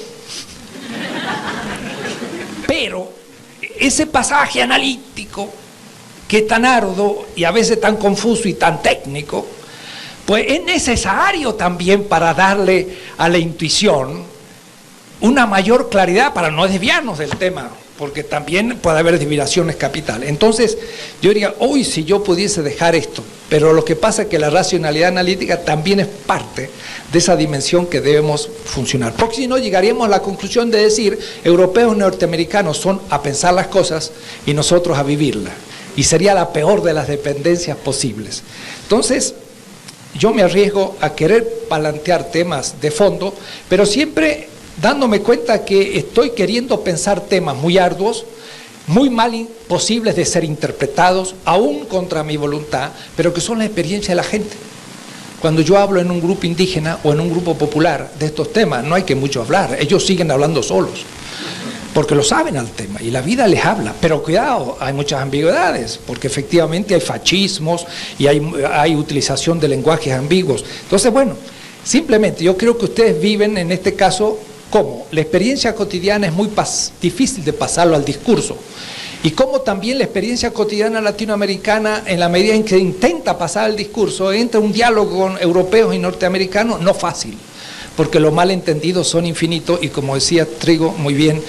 pero ese pasaje analítico que es tan arduo y a veces tan confuso y tan técnico, pues es necesario también para darle a la intuición una mayor claridad para no desviarnos del tema, porque también puede haber desviaciones capitales. Entonces, yo diría, hoy si yo pudiese dejar esto, pero lo que pasa es que la racionalidad analítica también es parte de esa dimensión que debemos funcionar. Porque si no, llegaríamos a la conclusión de decir, europeos y norteamericanos son a pensar las cosas y nosotros a vivirlas. Y sería la peor de las dependencias posibles. Entonces, yo me arriesgo a querer plantear temas de fondo, pero siempre dándome cuenta que estoy queriendo pensar temas muy arduos, muy mal imposibles de ser interpretados, aún contra mi voluntad, pero que son la experiencia de la gente. Cuando yo hablo en un grupo indígena o en un grupo popular de estos temas, no hay que mucho hablar, ellos siguen hablando solos, porque lo saben al tema y la vida les habla. Pero cuidado, hay muchas ambigüedades, porque efectivamente hay fascismos y hay utilización de lenguajes ambiguos. Entonces, bueno, simplemente yo creo que ustedes viven en este caso cómo la experiencia cotidiana es muy difícil de pasarlo al discurso, y cómo también la experiencia cotidiana latinoamericana, en la medida en que intenta pasar al discurso, entra un diálogo con europeos y norteamericanos no fácil, porque los malentendidos son infinitos y, como decía Trigo muy bien,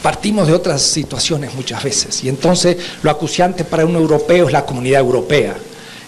partimos de otras situaciones muchas veces, y entonces lo acuciante para un europeo es la comunidad europea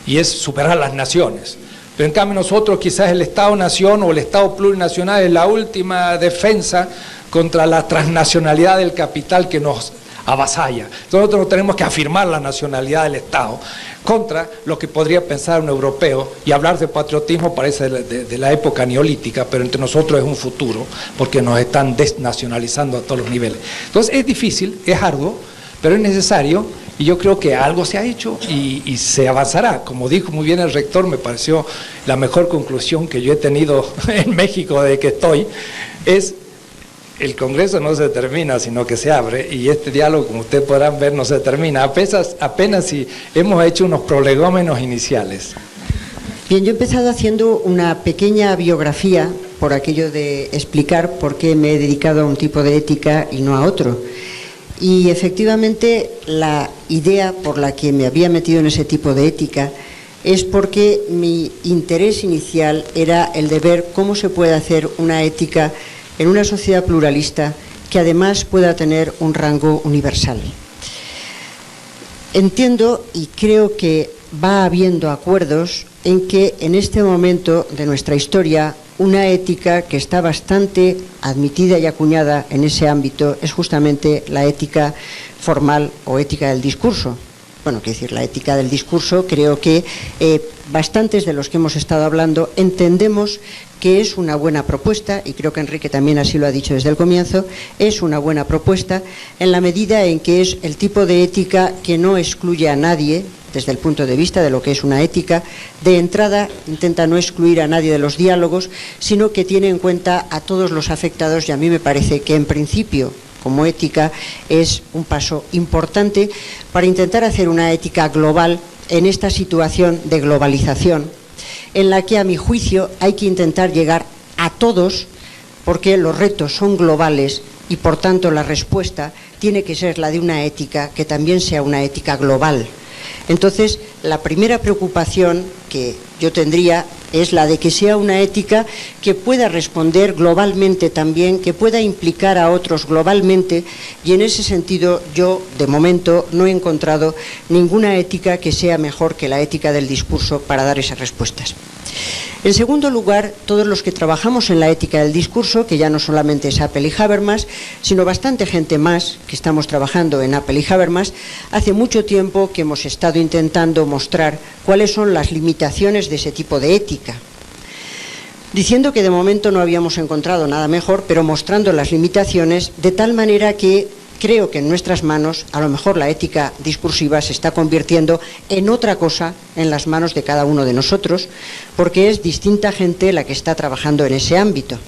y es superar las naciones. Pero en cambio nosotros quizás el Estado-Nación o el Estado plurinacional es la última defensa contra la transnacionalidad del capital que nos avasalla. Nosotros tenemos que afirmar la nacionalidad del Estado contra lo que podría pensar un europeo, y hablar de patriotismo parece de la época neolítica, pero entre nosotros es un futuro, porque nos están desnacionalizando a todos los niveles. Entonces es difícil, es arduo, pero es necesario. Y yo creo que algo se ha hecho y se avanzará. Como dijo muy bien el rector, me pareció la mejor conclusión que yo he tenido en México desde que estoy, es el Congreso no se termina, sino que se abre, y este diálogo, como ustedes podrán ver, no se termina, apenas si hemos hecho unos prolegómenos iniciales. Bien, yo he empezado haciendo una pequeña biografía por aquello de explicar por qué me he dedicado a un tipo de ética y no a otro. Y efectivamente la idea por la que me había metido en ese tipo de ética es porque mi interés inicial era el de ver cómo se puede hacer una ética en una sociedad pluralista que además pueda tener un rango universal. Entiendo y creo que va habiendo acuerdos en que en este momento de nuestra historia una ética que está bastante admitida y acuñada en ese ámbito es justamente la ética formal o ética del discurso. Bueno, quiero decir, la ética del discurso, creo que bastantes de los que hemos estado hablando entendemos que es una buena propuesta, y creo que Enrique también así lo ha dicho desde el comienzo, es una buena propuesta en la medida en que es el tipo de ética que no excluye a nadie desde el punto de vista de lo que es una ética. De entrada intenta no excluir a nadie de los diálogos, sino que tiene en cuenta a todos los afectados, y a mí me parece que en principio como ética es un paso importante para intentar hacer una ética global en esta situación de globalización, en la que a mi juicio hay que intentar llegar a todos, porque los retos son globales y por tanto la respuesta tiene que ser la de una ética que también sea una ética global. Entonces, la primera preocupación que yo tendría es la de que sea una ética que pueda responder globalmente también, que pueda implicar a otros globalmente, y en ese sentido yo, de momento, no he encontrado ninguna ética que sea mejor que la ética del discurso para dar esas respuestas. En segundo lugar, todos los que trabajamos en la ética del discurso, que ya no solamente es Apel y Habermas, sino bastante gente más que estamos trabajando en Apel y Habermas, hace mucho tiempo que hemos estado intentando mostrar cuáles son las limitaciones de ese tipo de ética, diciendo que de momento no habíamos encontrado nada mejor, pero mostrando las limitaciones de tal manera que creo que en nuestras manos, a lo mejor la ética discursiva se está convirtiendo en otra cosa en las manos de cada uno de nosotros, porque es distinta gente la que está trabajando en ese ámbito.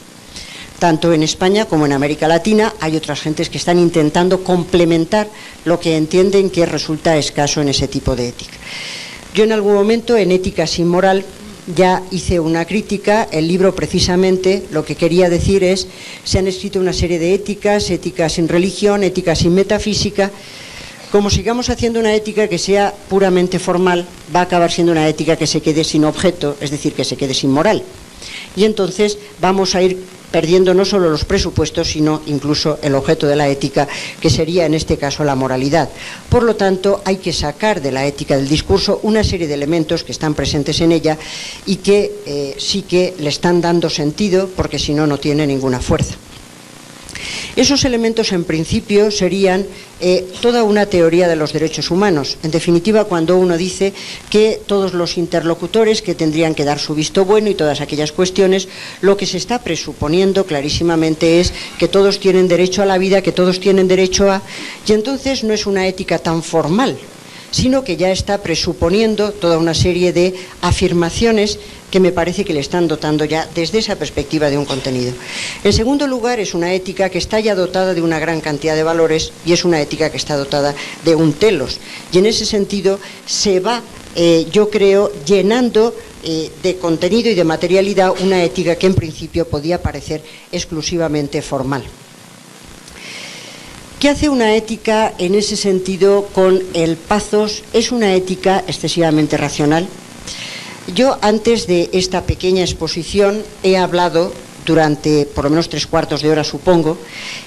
Tanto en España como en América Latina hay otras gentes que están intentando complementar lo que entienden que resulta escaso en ese tipo de ética. Yo en algún momento en Ética sin moral ya hice una crítica. El libro precisamente lo que quería decir es, se han escrito una serie de éticas, ética sin religión, ética sin metafísica. Como sigamos haciendo una ética que sea puramente formal, va a acabar siendo una ética que se quede sin objeto, es decir, que se quede sin moral. Y entonces vamos a ir perdiendo no solo los presupuestos, sino incluso el objeto de la ética, que sería en este caso la moralidad. Por lo tanto, hay que sacar de la ética del discurso una serie de elementos que están presentes en ella y que sí que le están dando sentido, porque si no, no tiene ninguna fuerza. Esos elementos, en principio, serían toda una teoría de los derechos humanos. En definitiva, cuando uno dice que todos los interlocutores que tendrían que dar su visto bueno y todas aquellas cuestiones, lo que se está presuponiendo clarísimamente es que todos tienen derecho a la vida, que todos tienen derecho a... Y entonces no es una ética tan formal, sino que ya está presuponiendo toda una serie de afirmaciones que me parece que le están dotando ya desde esa perspectiva de un contenido. En segundo lugar, es una ética que está ya dotada de una gran cantidad de valores y es una ética que está dotada de un telos. Y en ese sentido se va, yo creo, llenando de contenido y de materialidad una ética que en principio podía parecer exclusivamente formal. ¿Qué hace una ética en ese sentido con el pathos? ¿Es una ética excesivamente racional? Yo, antes de esta pequeña exposición, he hablado durante por lo menos 3/4 de hora, supongo,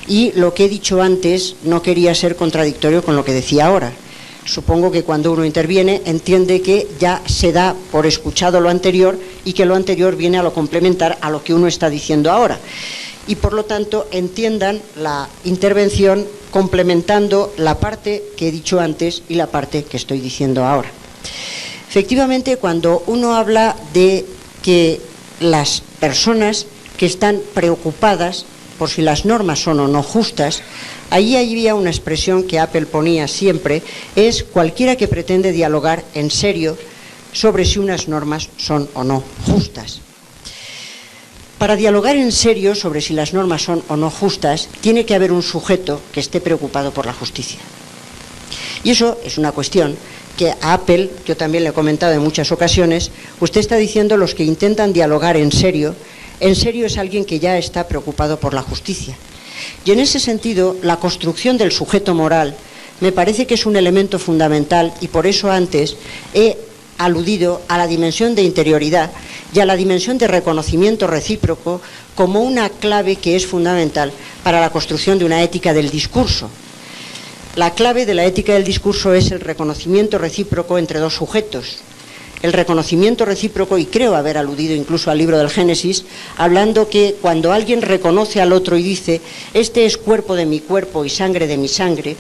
y lo que he dicho antes no quería ser contradictorio con lo que decía ahora. Supongo que cuando uno interviene entiende que ya se da por escuchado lo anterior y que lo anterior viene a lo complementar a lo que uno está diciendo ahora. Y por lo tanto entiendan la intervención complementando la parte que he dicho antes y la parte que estoy diciendo ahora. Efectivamente, cuando uno habla de que las personas que están preocupadas por si las normas son o no justas, ahí había una expresión que Apel ponía siempre, es cualquiera que pretende dialogar en serio sobre si unas normas son o no justas. Para dialogar en serio sobre si las normas son o no justas, tiene que haber un sujeto que esté preocupado por la justicia. Y eso es una cuestión que a Apel, yo también le he comentado en muchas ocasiones, usted está diciendo los que intentan dialogar en serio es alguien que ya está preocupado por la justicia. Y en ese sentido, la construcción del sujeto moral me parece que es un elemento fundamental y por eso antes he aludido a la dimensión de interioridad y a la dimensión de reconocimiento recíproco como una clave que es fundamental para la construcción de una ética del discurso. La clave de la ética del discurso es el reconocimiento recíproco entre dos sujetos. El reconocimiento recíproco, y creo haber aludido incluso al libro del Génesis, hablando que cuando alguien reconoce al otro y dice, este es cuerpo de mi cuerpo y sangre de mi sangre,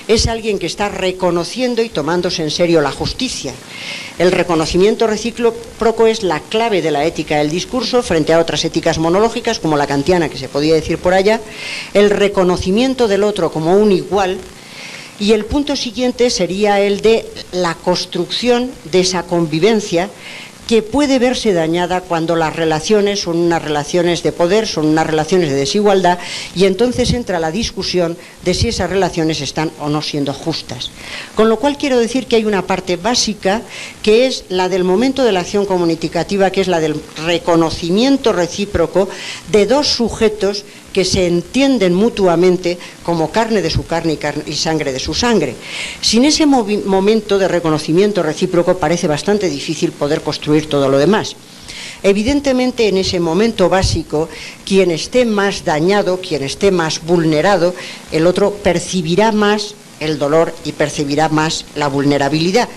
es alguien que está reconociendo y tomándose en serio la justicia. El reconocimiento recíproco es la clave de la ética del discurso frente a otras éticas monológicas, como la kantiana, que se podía decir por allá. El reconocimiento del otro como un igual. Y el punto siguiente sería el de la construcción de esa convivencia que puede verse dañada cuando las relaciones son unas relaciones de poder, son unas relaciones de desigualdad, y entonces entra la discusión de si esas relaciones están o no siendo justas. Con lo cual quiero decir que hay una parte básica que es la del momento de la acción comunicativa, que es la del reconocimiento recíproco de dos sujetos que se entienden mutuamente como carne de su carne y sangre de su sangre. Sin ese momento de reconocimiento recíproco parece bastante difícil poder construir todo lo demás. Evidentemente, en ese momento básico, quien esté más dañado, quien esté más vulnerado, el otro percibirá más el dolor y percibirá más la vulnerabilidad.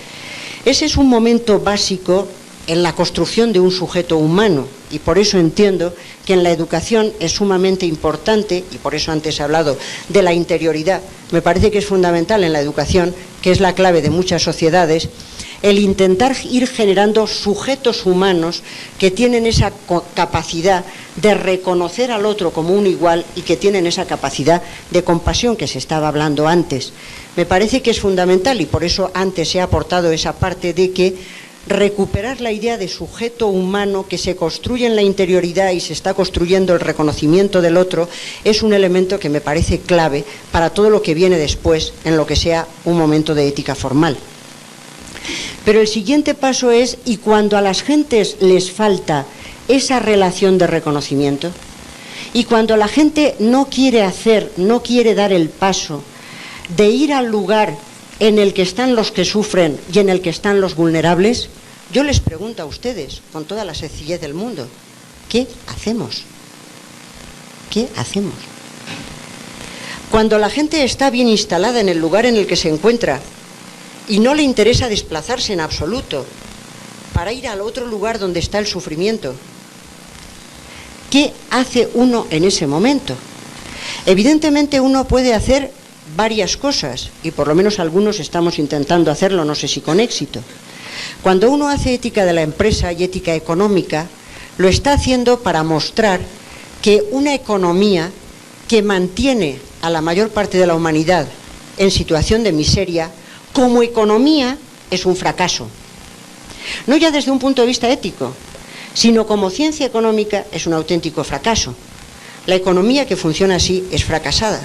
Ese es un momento básico en la construcción de un sujeto humano, y por eso entiendo que en la educación es sumamente importante, y por eso antes he hablado de la interioridad. Me parece que es fundamental en la educación, que es la clave de muchas sociedades, el intentar ir generando sujetos humanos que tienen esa capacidad de reconocer al otro como un igual y que tienen esa capacidad de compasión que se estaba hablando antes. Me parece que es fundamental, y por eso antes he aportado esa parte de que recuperar la idea de sujeto humano que se construye en la interioridad y se está construyendo el reconocimiento del otro es un elemento que me parece clave para todo lo que viene después en lo que sea un momento de ética formal. Pero el siguiente paso es, y cuando a las gentes les falta esa relación de reconocimiento, y cuando la gente no quiere dar el paso de ir al lugar en el que están los que sufren y en el que están los vulnerables, yo les pregunto a ustedes, con toda la sencillez del mundo, ¿qué hacemos? ¿Qué hacemos? Cuando la gente está bien instalada en el lugar en el que se encuentra y no le interesa desplazarse en absoluto para ir al otro lugar donde está el sufrimiento, ¿qué hace uno en ese momento? Evidentemente uno puede hacer varias cosas, y por lo menos algunos estamos intentando hacerlo, no sé si con éxito. Cuando uno hace ética de la empresa y ética económica, lo está haciendo para mostrar que una economía que mantiene a la mayor parte de la humanidad en situación de miseria, como economía es un fracaso. No ya desde un punto de vista ético, sino como ciencia económica es un auténtico fracaso. La economía que funciona así es fracasada.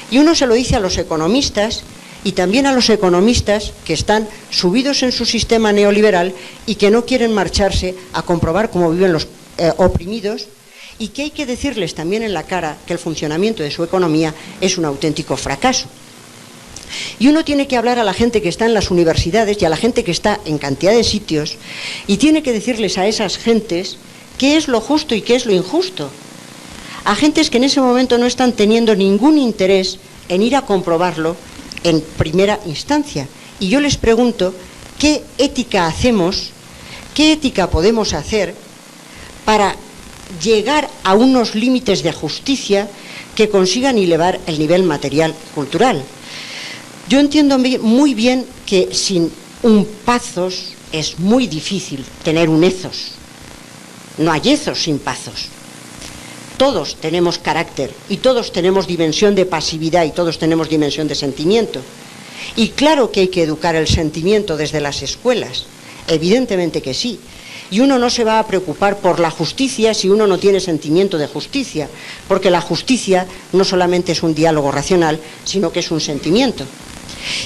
Y uno se lo dice a los economistas y también a los economistas que están subidos en su sistema neoliberal y que no quieren marcharse a comprobar cómo viven los oprimidos, y que hay que decirles también en la cara que el funcionamiento de su economía es un auténtico fracaso. Y uno tiene que hablar a la gente que está en las universidades y a la gente que está en cantidad de sitios, y tiene que decirles a esas gentes qué es lo justo y qué es lo injusto. A gentes que en ese momento no están teniendo ningún interés en ir a comprobarlo en primera instancia. Y yo les pregunto, ¿qué ética hacemos, qué ética podemos hacer para llegar a unos límites de justicia que consigan elevar el nivel material y cultural? Yo entiendo muy bien que sin un pathos es muy difícil tener un ethos. No hay ethos sin pathos. Todos tenemos carácter y todos tenemos dimensión de pasividad y todos tenemos dimensión de sentimiento. Y claro que hay que educar el sentimiento desde las escuelas, evidentemente que sí. Y uno no se va a preocupar por la justicia si uno no tiene sentimiento de justicia, porque la justicia no solamente es un diálogo racional, sino que es un sentimiento.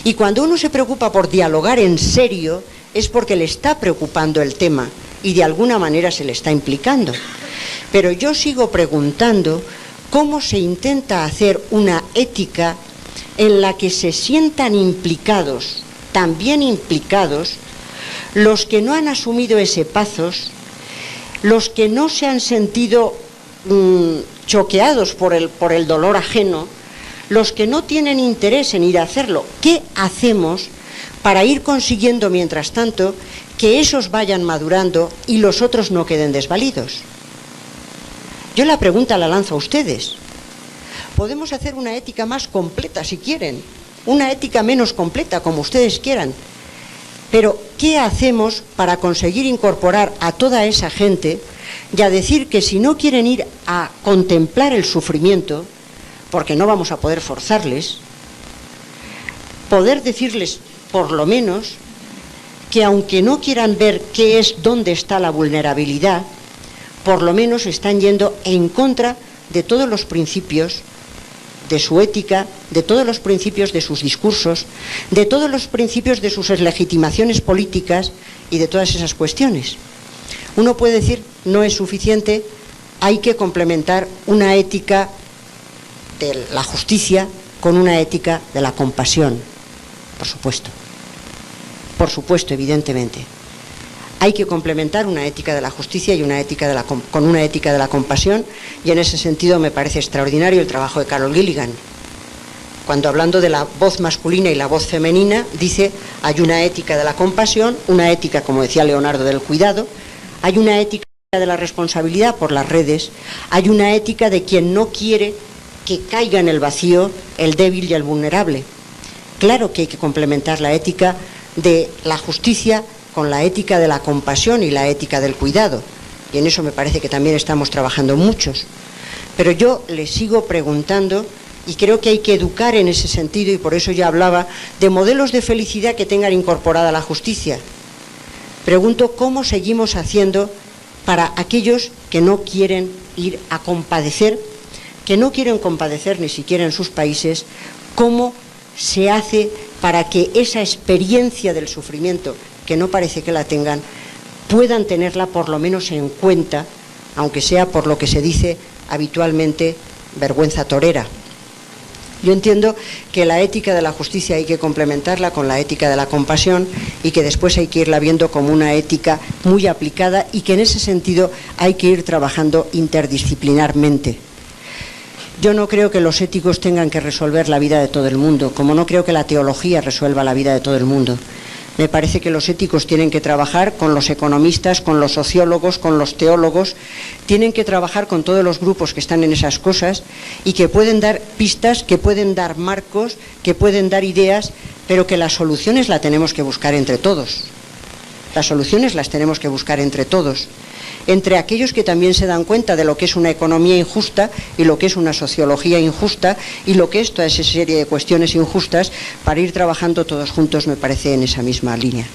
Y cuando uno se preocupa por dialogar en serio, es porque le está preocupando el tema y de alguna manera se le está implicando. Pero yo sigo preguntando cómo se intenta hacer una ética en la que se sientan implicados, también implicados, los que no han asumido ese pathos, los que no se han sentido choqueados por el dolor ajeno, los que no tienen interés en ir a hacerlo. ¿Qué hacemos para ir consiguiendo, mientras tanto, que esos vayan madurando y los otros no queden desvalidos? Yo la pregunta la lanzo a ustedes. Podemos hacer una ética más completa si quieren, una ética menos completa como ustedes quieran, pero ¿qué hacemos para conseguir incorporar a toda esa gente y a decir que si no quieren ir a contemplar el sufrimiento, porque no vamos a poder forzarles, poder decirles por lo menos que aunque no quieran ver qué es, dónde está la vulnerabilidad, por lo menos están yendo en contra de todos los principios de su ética, de todos los principios de sus discursos, de todos los principios de sus legitimaciones políticas y de todas esas cuestiones. Uno puede decir, no es suficiente, hay que complementar una ética de la justicia con una ética de la compasión, por supuesto, evidentemente. Hay que complementar una ética de la justicia y una ética con una ética de la compasión, y en ese sentido me parece extraordinario el trabajo de Carol Gilligan, cuando hablando de la voz masculina y la voz femenina dice: hay una ética de la compasión, una ética, como decía Leonardo, del cuidado, hay una ética de la responsabilidad por las redes, hay una ética de quien no quiere que caiga en el vacío el débil y el vulnerable. Claro que hay que complementar la ética de la justicia con la ética de la compasión y la ética del cuidado, y en eso me parece que también estamos trabajando muchos. Pero yo les sigo preguntando, y creo que hay que educar en ese sentido, y por eso ya hablaba de modelos de felicidad que tengan incorporada la justicia. Pregunto cómo seguimos haciendo para aquellos que no quieren ir a compadecer, que no quieren compadecer ni siquiera en sus países, cómo se hace para que esa experiencia del sufrimiento, que no parece que la tengan, puedan tenerla por lo menos en cuenta, aunque sea por lo que se dice habitualmente vergüenza torera. Yo entiendo que la ética de la justicia hay que complementarla con la ética de la compasión, y que después hay que irla viendo como una ética muy aplicada, y que en ese sentido hay que ir trabajando interdisciplinarmente. Yo no creo que los éticos tengan que resolver la vida de todo el mundo, como no creo que la teología resuelva la vida de todo el mundo. Me parece que los éticos tienen que trabajar con los economistas, con los sociólogos, con los teólogos, tienen que trabajar con todos los grupos que están en esas cosas, y que pueden dar pistas, que pueden dar marcos, que pueden dar ideas, pero que las soluciones las tenemos que buscar entre todos. Las soluciones las tenemos que buscar entre todos, entre aquellos que también se dan cuenta de lo que es una economía injusta y lo que es una sociología injusta y lo que es toda esa serie de cuestiones injustas, para ir trabajando todos juntos, me parece, en esa misma línea.